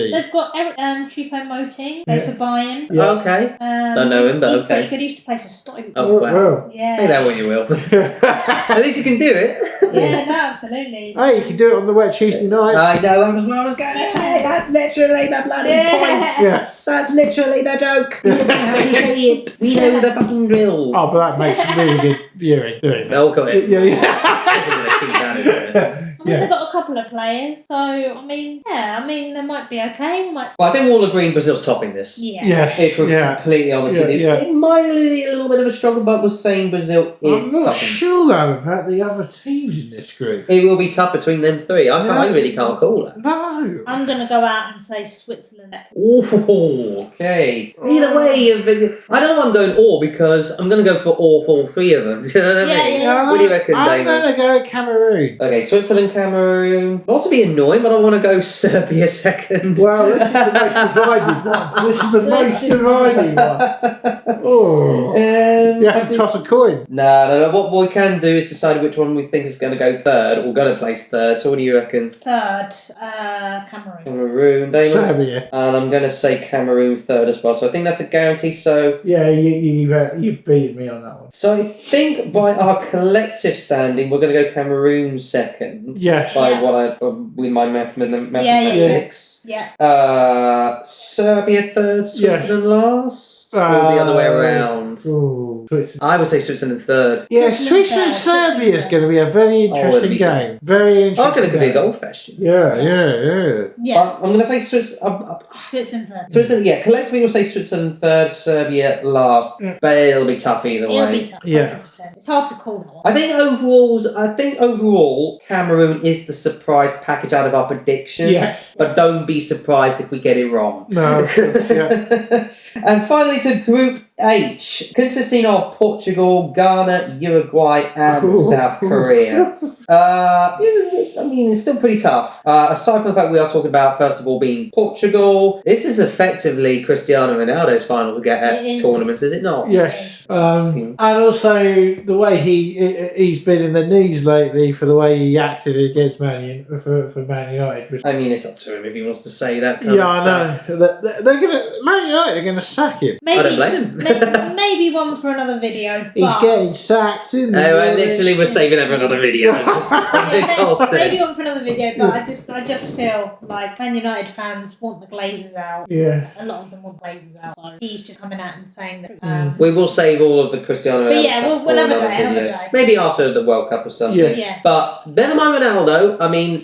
They've got Choupo-Moting, goes for Bayern. Yeah. Okay. Don't know him, but he's okay. pretty good. He used to play for Stoke. Oh, wow. Well. Yeah. Say that when you will. At least you can do it. Yeah, no, absolutely. Hey, you can do it on the wet Tuesday nights. I know, that was what I was going to say. That's literally the bloody point. Yes. That's literally the joke. You don't have to say it. We know the fucking drill. Oh, but that makes really good viewing doing that. No, got it. Yeah. I mean, they've got a couple of players, so they might be okay. Well, I think we're all agreeing Brazil's topping this. Yeah. Yes. If we're completely honest with you. It might be a little bit of a struggle, but we're saying Brazil is I'm not topping sure, though, about the other teams in this group. It will be tough between them three. I really can't call it. No. I'm going to go out and say Switzerland. Oh, okay. Either way, I don't know I'm going all because I'm going to go for all three of them. Do you know what I mean? Yeah. What do you reckon, I'm Damon? going to go Cameroon. Okay, Switzerland, Cameroon. Not to be annoying, but I want to go Serbia second. Well, this is the most divided one. This is the most divided one. Oh. You have to toss a coin. No. What we can do is decide which one we think is going to go third or going to place third. So what do you reckon? Third, Cameroon. Cameroon, Damon. Serbia. And I'm going to say Cameroon third as well. So I think that's a guarantee. So yeah, you've beaten me on that one. So I think by our collective standing, we're going to go Cameroon second. Yes. By with my mathematics. Yeah. Serbia third, Switzerland last. Or the other way around. I would say Switzerland third. Yeah, Switzerland-Serbia is going to be a very interesting game. Very interesting. I reckon it could be a goal fest. Yeah. I'm going to say Switzerland third. Switzerland, yeah. Collectively, we'll say Switzerland third, Serbia last. But it'll be tough either way. It'll be tough. 100%. It's hard to call that one. I think overall, Cameroon is the surprise package out of our predictions. Yes. But don't be surprised if we get it wrong. No. Yeah. And finally to Group H, consisting of Portugal, Ghana, Uruguay, and South Korea. It's still pretty tough. Aside from the fact we are talking about, first of all, being Portugal, this is effectively Cristiano Ronaldo's final to get at tournament, is it not? Yes. And also the way he's been in the news lately for the way he acted against Man United. I mean, it's up to him if he wants to say that. I know. Man United are going to sack him. I don't blame him. Maybe one for another video. He's getting sacked in there. Literally, we're saving it for another video. Maybe one for another video, but I just feel like Man United fans want the Glazers out. Yeah. A lot of them want Glazers out. So he's just coming out and saying that. We will save all of the Cristiano Ronaldo. But yeah, we'll have another day. Maybe after the World Cup or something. Yes. Yeah. But never mind Ronaldo. I mean,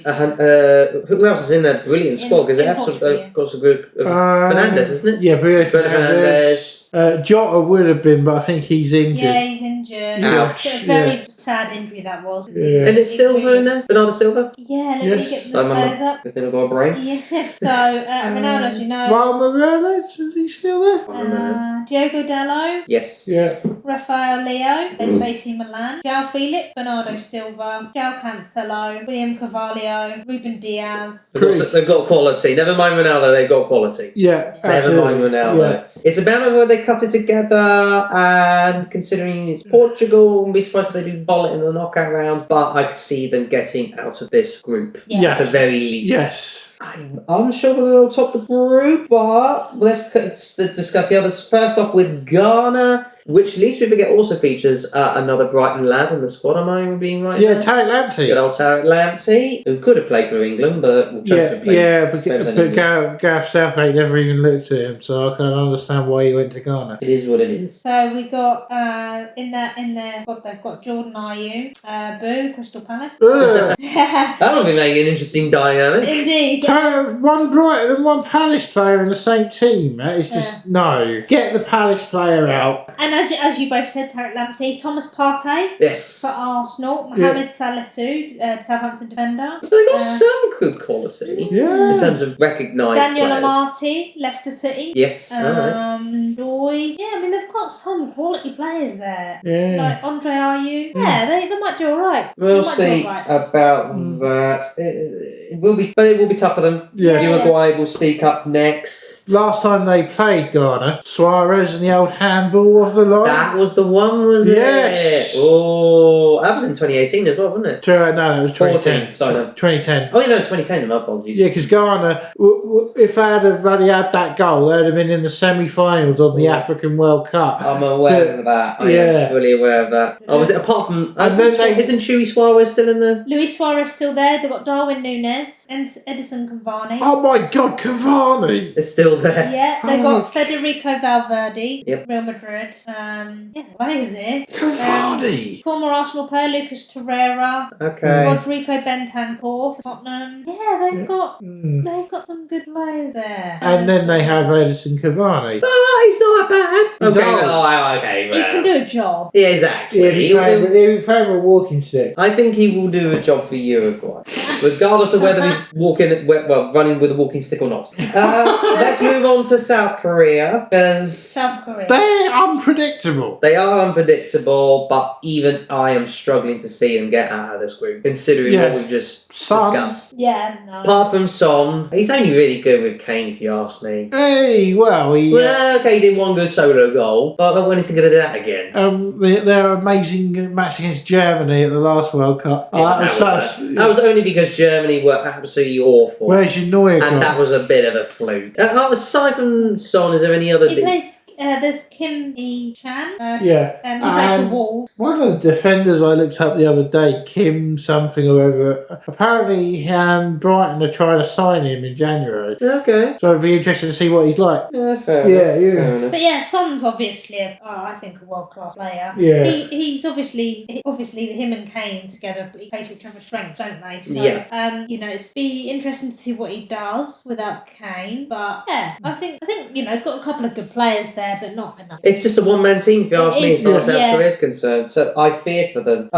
who else is in that brilliant squad? Because it absolutely got a group of Fernandes, isn't it? Yeah, Bruno Fernandes. Jota would have been, but I think he's injured. Yeah, he's injured. Ouch. A very sad injury that was. Yeah. And it's Silva in there? Bernardo Silva? Yeah, let me get the players up. I think I've got a brain. Yeah. So, Ronaldo, as you know. Morales, is he still there? Diogo Dalot. Yes. Yeah. Rafael Leo, that's AC Milan. João Felix, Bernardo Silva, João Cancelo, William Carvalho, Ruben Diaz. They've got quality. Never mind Ronaldo, they've got quality. Yeah. Never mind Ronaldo. Yeah. It's about whether they cut it together, and considering it's Portugal, I wouldn't be surprised if they do bowl it in the knockout rounds, but I could see them getting out of this group Yeah. at the very least. Yes. I'm unsure whether they'll top the group, but let's discuss the others. First off with Ghana, which least we forget also features another Brighton lad in the squad. Am I being right? Yeah, now? Tarek Lamptey. Good old Tarek Lamptey, who could have played for England, but chose to play. But Gareth Southgate never even looked at him, so I can't understand why he went to Ghana. It is what it is. So we got in their squad they've got Jordan Ayew, Boo, Crystal Palace. That'll be making an interesting dynamic. Indeed. One Brighton and one Palace player in the same team. That is just no. Get the Palace player out. And as you both said, Tarek Lamptey, Thomas Partey Yes. for Arsenal, Mohamed Salah Sood, Southampton defender. So they got some good quality in terms of recognised Daniel players. Amartey, Leicester City. Yes. Joy. Yeah, I mean they've got some quality players there. Yeah. Like Andre Ayew. Yeah, they might do alright. We'll see about that. It will be tough for them. Yeah. Uruguay will speak up next. Last time they played Ghana, Suarez and the old handball of the line. That was the one, was Yes. it? Oh, that was in 2018 as well, wasn't it? No, that was 2010. 14, sorry, no. 2010. Oh, yeah, no, 2010. My apologies. Yeah, because Ghana, if they had bloody had that goal, they'd have been in the semi-finals of the African World Cup. I'm aware of that. I am fully aware of that. Oh, was it apart from... isn't Chewy Suarez still in there? Luis Suarez still there. They've got Darwin Núñez and Edison Cavani. Oh my God, Cavani! It's still there. Yeah, they got Federico Valverde, Yep. Real Madrid. Players here. Cavani! Former Arsenal player Lucas Torreira. Okay. Rodrigo Bentancur for Tottenham. Yeah, they've got some good players there. And then they have Edison Cavani. Oh, he's not that bad. He's Okay, old. okay. He can do a job. Yeah, exactly. He'll be playing with a walking stick. I think he will do a job for Uruguay, regardless of whether he's running with a walking stick or not. Let's move on to South Korea, because South Korea. They're unpredictable. they are unpredictable, but even I am struggling to see them get out of this group, considering what we've just discussed. Yeah, no. Apart from Son, he's only really good with Kane, if you ask me. Hey, well, he did one good solo goal, but when is he going to do that again? their amazing match against Germany at the last World Cup. That was only because Germany were absolutely awful. Where's your Neuer gone? And that was a bit of a fluke. Aside from Son, is there any other... He plays... there's Kim E-chan. He plays for Wolves. One of the defenders I looked up the other day, Kim something or other, apparently Brighton are trying to sign him in January. Okay. So it'd be interesting to see what he's like. Yeah, fair enough. But yeah, Son's obviously, I think, a world-class player. Yeah. He's obviously him and Kane together, he plays with each other's strengths, don't they? So, it's be interesting to see what he does without Kane. But yeah, I think got a couple of good players there, but not enough. It's just a one-man team, if you ask me, as far as South Korea is concerned. So I fear for them.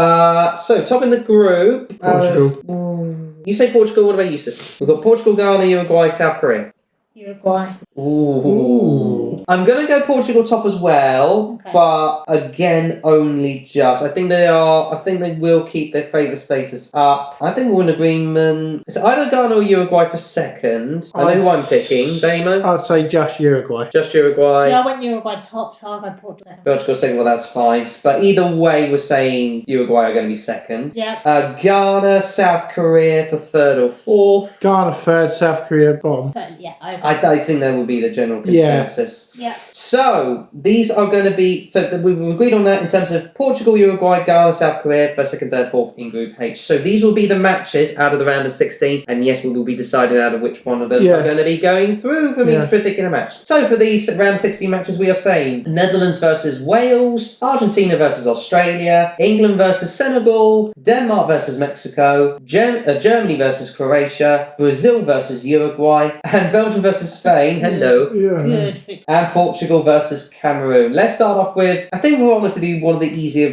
So top in the group, Portugal. You say Portugal. What about you, sis? We've got Portugal, Ghana, Uruguay, South Korea. Uruguay. Ooh. I'm going to go Portugal top as well, but again, only just. I think they will keep their favourite status up. I think we're in agreement. It's either Ghana or Uruguay for second. I know who I'm picking. Damo? I'd say just Uruguay. Just Uruguay. So I went Uruguay top, so I'll go Portugal. Portugal second, well, that's fine. But either way, we're saying Uruguay are going to be second. Yeah. Ghana, South Korea for third or fourth. Ghana third, South Korea bottom. So, yeah, I think that will be the general consensus. Yeah. So these are going to be. So we've agreed on that in terms of Portugal, Uruguay, Ghana, South Korea, first, second, third, fourth in Group H. So these will be the matches out of the round of 16, and yes, we will be deciding out of which one of them are going to be going through from each particular match. So for these round 16 matches, we are saying Netherlands versus Wales, Argentina versus Australia, England versus Senegal, Denmark versus Mexico, Germany versus Croatia, Brazil versus Uruguay, and Belgium versus Spain. Hello. Good. And Portugal versus Cameroon. Let's start off with, I think we want to do one of the easier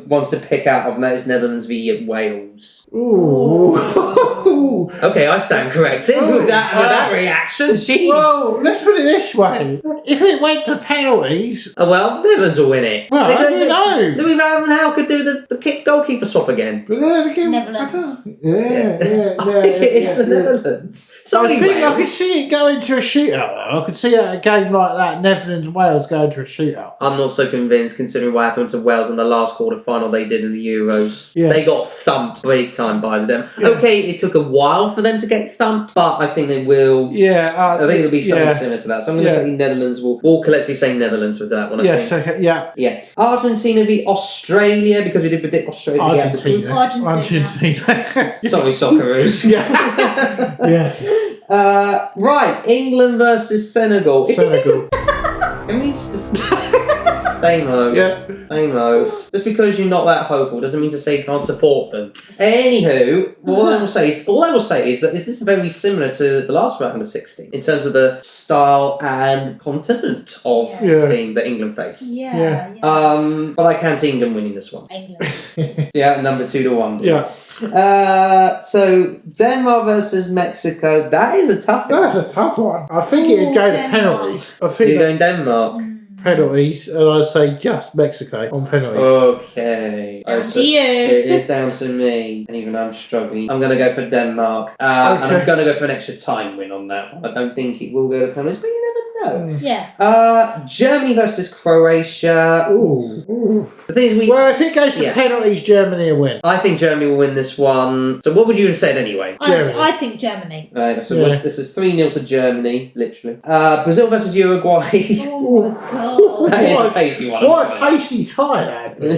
ones to pick out of, and that is Netherlands v Wales. Ooh. Okay, I stand corrected with that reaction. Jeez. Well, let's put it this way. If it went to penalties... Oh, well, Netherlands will win it. Well, I don't know. Louis Van Gaal could do the goal keep a swap again. But then again, Netherlands. I think it is the Netherlands. Sorry, I think I could Wales. see it going to a shootout. Though. I could see a game like that, Netherlands-Wales, going to a shootout. I'm not so convinced, considering what happened to Wales in the last quarter-final they did in the Euros. Yeah. They got thumped big time by them. Yeah. Okay, it took a while for them to get thumped, but I think they will. Yeah, I think it'll be something yeah. similar to that. So I'm going to say Netherlands will all collectively say Netherlands with that one. I Yes, think. okay, yeah. Yeah. Argentina v Australia, because we did predict Australia. to get the- Argentina. Sorry, Socceroos. Yeah. Right, England versus Senegal. Senegal. Can we just... Damo. Yeah. Damo. Just because you're not that hopeful doesn't mean to say you can't support them. Anywho, all I will say is that this is very similar to the last round of 16 in terms of the style and content of the team that England face. Yeah. But I can see England winning this one. England. Yeah, number 2-1. Yeah. So Denmark versus Mexico. That is a tough one. That's a tough one. I think it'd go to Denmark. penalties. I think You're going Denmark. penalties, and I'd say just Mexico on penalties. Okay. Down to It you. is down to me, and even I'm struggling. I'm going to go for Denmark, and I'm going to go for an extra time win on that one. I don't think it will go to penalties, but you never know. Yeah. Germany versus Croatia. Ooh. The thing is, Well, if it goes to penalties, Germany will win. I think Germany will win this one. So what would you have said anyway? Germany. I think Germany. So this is 3-0 to Germany, literally. Brazil versus Uruguay. Oh my god. That is a tasty one. What a tasty tie that'd be.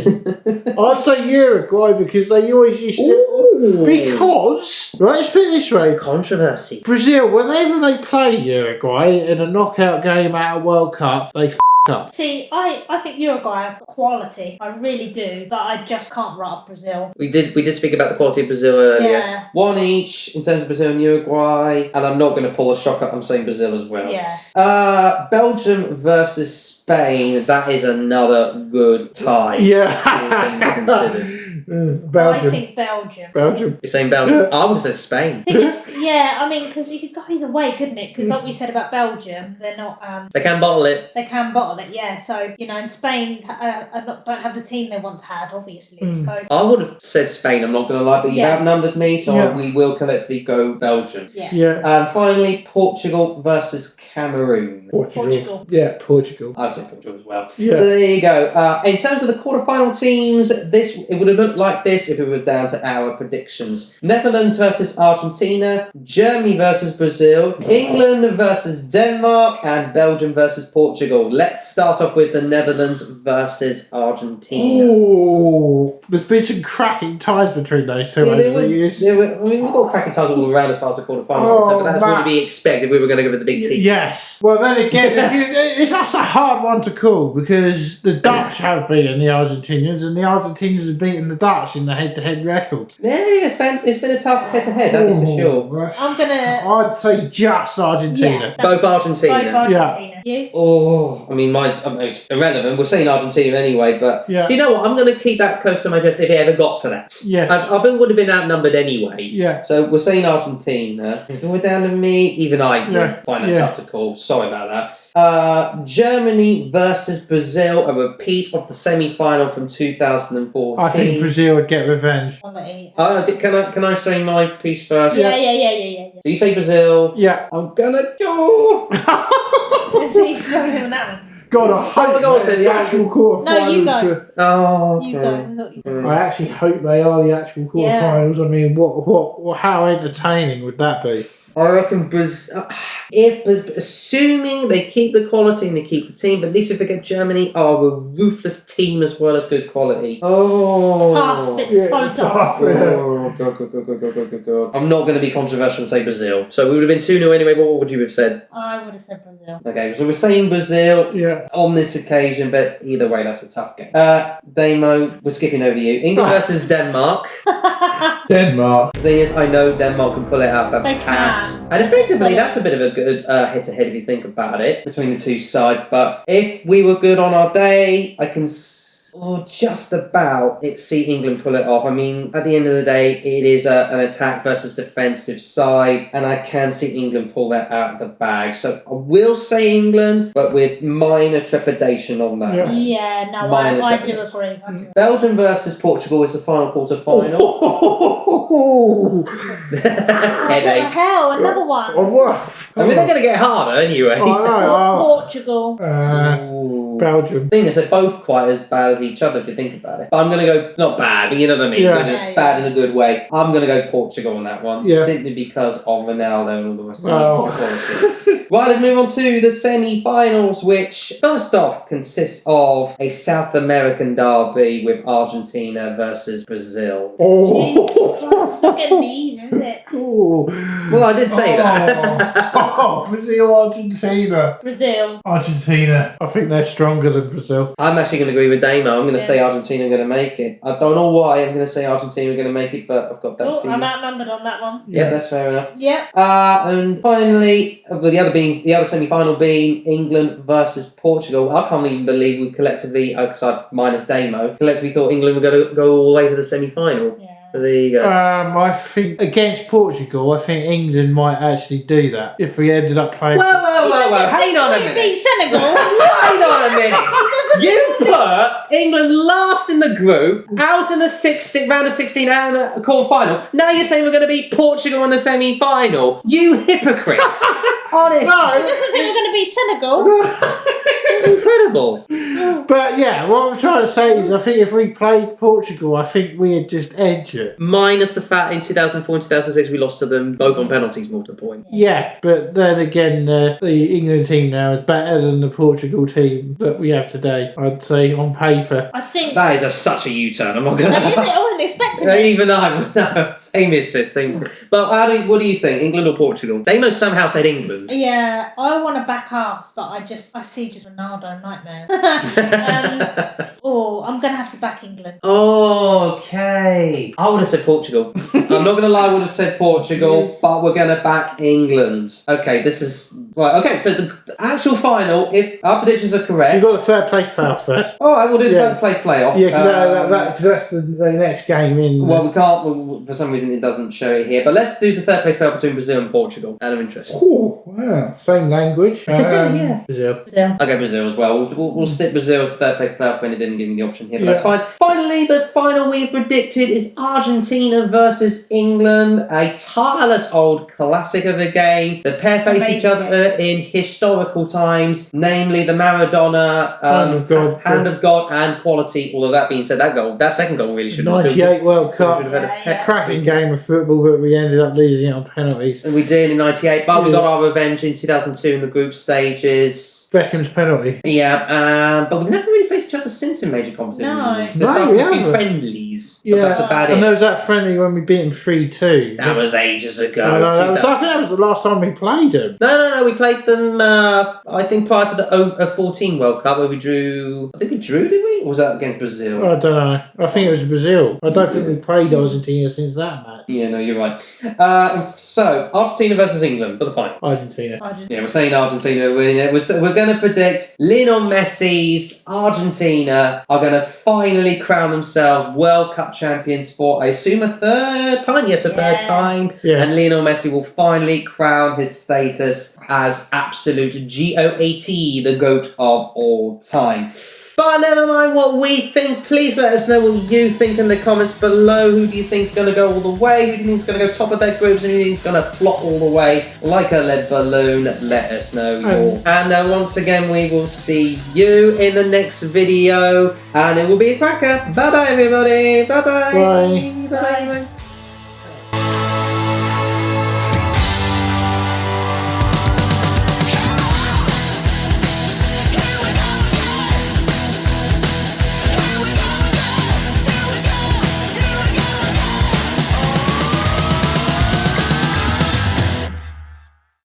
I'd say Uruguay because they always used to. Ooh. Because, right, let's put it this way. Controversy. Brazil, whenever they play Uruguay in a knockout game at a World Cup, they up. See, I think Uruguay have quality. I really do. But I just can't write off Brazil. We did speak about the quality of Brazil earlier. Yeah. One each in terms of Brazil and Uruguay, and I'm not going to pull a shocker. I'm saying Brazil as well. Yeah. Belgium versus Spain. That is another good tie. Yeah. Belgium. I think Belgium. Belgium. You're saying Belgium? I would have said Spain. I mean, because you could go either way, couldn't it? Because like we said about Belgium, they're not. They can bottle it. They can bottle it, yeah. So and Spain don't have the team they once had, obviously. So I would have said Spain. I'm not going to lie, but you outnumbered me, so we will collectively go Belgium. Yeah. And finally, Portugal versus Cameroon. Portugal. Yeah, Portugal. I'd say Portugal as well. Yeah. So there you go. In terms of the quarterfinal teams, it would have looked like this if it were down to our predictions. Netherlands versus Argentina, Germany versus Brazil, England versus Denmark, and Belgium versus Portugal. Let's start off with the Netherlands versus Argentina. Oh, there's been some cracking ties between those two over the years. We've got cracking ties all around as far as the quarterfinals, but that's what would be expected if we were going to go with the big team. Yes. Well, then again, that's a hard one to call because the Dutch have beaten the Argentinians and the Argentinians have beaten the Dutch in the head-to-head records. Yeah, it's been a tough head-to-head, that is for sure. I'd say just Argentina. Both Argentina. Both Argentina. You? Oh, I mean, it's irrelevant. We're saying Argentina anyway, but do you know what? I'm going to keep that close to my chest if it ever got to that. Yes. I would have been outnumbered anyway. Yeah. So we're saying Argentina. If it were down to me, even I would find that tough to call. Sorry about that. Germany versus Brazil, a repeat of the semi-final from 2014. I think Brazil would get revenge. Can I say my piece first? Yeah. So you say Brazil. Yeah. I'm gonna go. Let's see if you're on that one. God, I hope says the actual quarterfinals. No, you go. Oh, okay. You go. I actually hope they are the actual quarterfinals. I mean, what? How entertaining would that be? I reckon Brazil, assuming they keep the quality and they keep the team, but at least if they get Germany, are a ruthless team as well as good quality. Oh, tough. It's so tough. Oh, God. I'm not going to be controversial and say Brazil. So we would have been 2-0 anyway, but what would you have said? I would have said Brazil. Okay, so we're saying Brazil on this occasion, but either way, that's a tough game. Damo, we're skipping over you. England versus Denmark. Denmark. The thing is, I know Denmark can pull it out. They can. And effectively, that's a bit of a good head-to-head if you think about it, between the two sides. But if we were good on our day, I can or just about see England pull it off. I mean, at the end of the day, it is an attack versus defensive side, and I can see England pull that out of the bag. So I will say England, but with minor trepidation on that. Yeah, no, Minor I do trepidation. agree. I do. Belgium versus Portugal is the final quarter-final. What the Headache. hell? Another one. I mean, they're going to get harder anyway. Portugal. Belgium. The thing is, they're both quite as bad as each other if you think about it. But I'm going to go, not bad, but you know what I mean? Yeah. Bad in a good way. I'm going to go Portugal on that one. Yeah. Simply because of Ronaldo and all the rest of the quality. Right, let's move on to the semi-finals, which first off consists of a South American derby with Argentina versus Brazil. It's not getting easier, is it? Well, I did say that. Brazil, Argentina. Brazil. Argentina. I think they're stronger than Brazil. I'm actually going to agree with Damo. I'm going to say Argentina are going to make it. I don't know why I'm going to say Argentina are going to make it, but I've got that feeling. I'm outnumbered on that one. Yeah, that's fair enough. Yeah. And finally, the other semi-final being England versus Portugal. I can't even believe we collectively, minus Damo, collectively thought England were going to go all the way to the semi-final. Yeah. So there you go. I think against Portugal, I think England might actually do that if we ended up playing. Whoa! Hang on a minute. Beat Senegal. Hang on a minute. You put England last in the group, out in the round of 16, out in the quarter-final. Now you're saying we're going to beat Portugal in the semi-final. You hypocrites. Honest. No, he doesn't think we're going to beat Senegal. Incredible. But yeah, what I'm trying to say is I think if we played Portugal, I think we'd just edge it. Minus the fact in 2004 and 2006 we lost to them both on penalties more to the point. Yeah, but then again, the England team now is better than the Portugal team that we have today, I'd say, on paper. I think... That is such a U-turn, I'm not going to... That isn't it? I wasn't expecting it. Even I was... No, same as this, same. But what do you think, England or Portugal? Damo somehow said England. Yeah, I want to back ass, but I see just Ronaldo nightmare. I'm going to have to back England. Okay. I would have said Portugal. I'm not going to lie, I would have said Portugal, but we're going to back England. Okay, this is... Right, okay, so the actual final, if our predictions are correct... You've got the third place playoff first. All right, we'll do the third place playoff. Yeah, because that's the next game in... Well, we can't... For some reason, it doesn't show it here. But let's do the third place playoff between Brazil and Portugal. Out of interest. Oh, wow. Same language. Yeah. Brazil. I'll go Brazil as well. We'll stick Brazil as third place playoff when it didn't give me the option here, but that's fine. Finally, the final we have predicted is Argentina versus England. A tireless old classic of a game. The pair face each other in historical times, namely the Maradona Hand of God and quality. All of that being said, that second goal really should have 98 World Cup. Yeah. Cracking game of football, but we ended up losing it on penalties. And we did in 98, but we got our revenge in 2002 in the group stages. Beckham's penalty. Yeah, but we've never really faced each other since in major competitions. No. We haven't. Friendlies. But that's about it. And there was that friendly when we beat them 3-2. That was ages ago. I think that was the last time we played them. No. We played them, I think, prior to the 14 World Cup where we drew. I think we drew, did we? Or was that against Brazil? I don't know. I think it was Brazil. I don't think we played Argentina since that match. Yeah, no, you're right. So, Argentina versus England for the final. Argentina. Yeah, we're saying Argentina winning it. We're going to predict Lionel Messi's Argentina are going to finally crown themselves World Cup champions for, I assume, a third time? Yes, a third time. Yeah. And Lionel Messi will finally crown his status as absolute GOAT, the GOAT of all time. But never mind what we think. Please let us know what you think in the comments below. Who do you think is going to go all the way? Who do you think is going to go top of their groups? And who do you think is going to flop all the way like a lead balloon? Let us know. And once again, we will see you in the next video. And it will be a cracker. Bye-bye, everybody. Bye-bye. Bye. Bye-bye.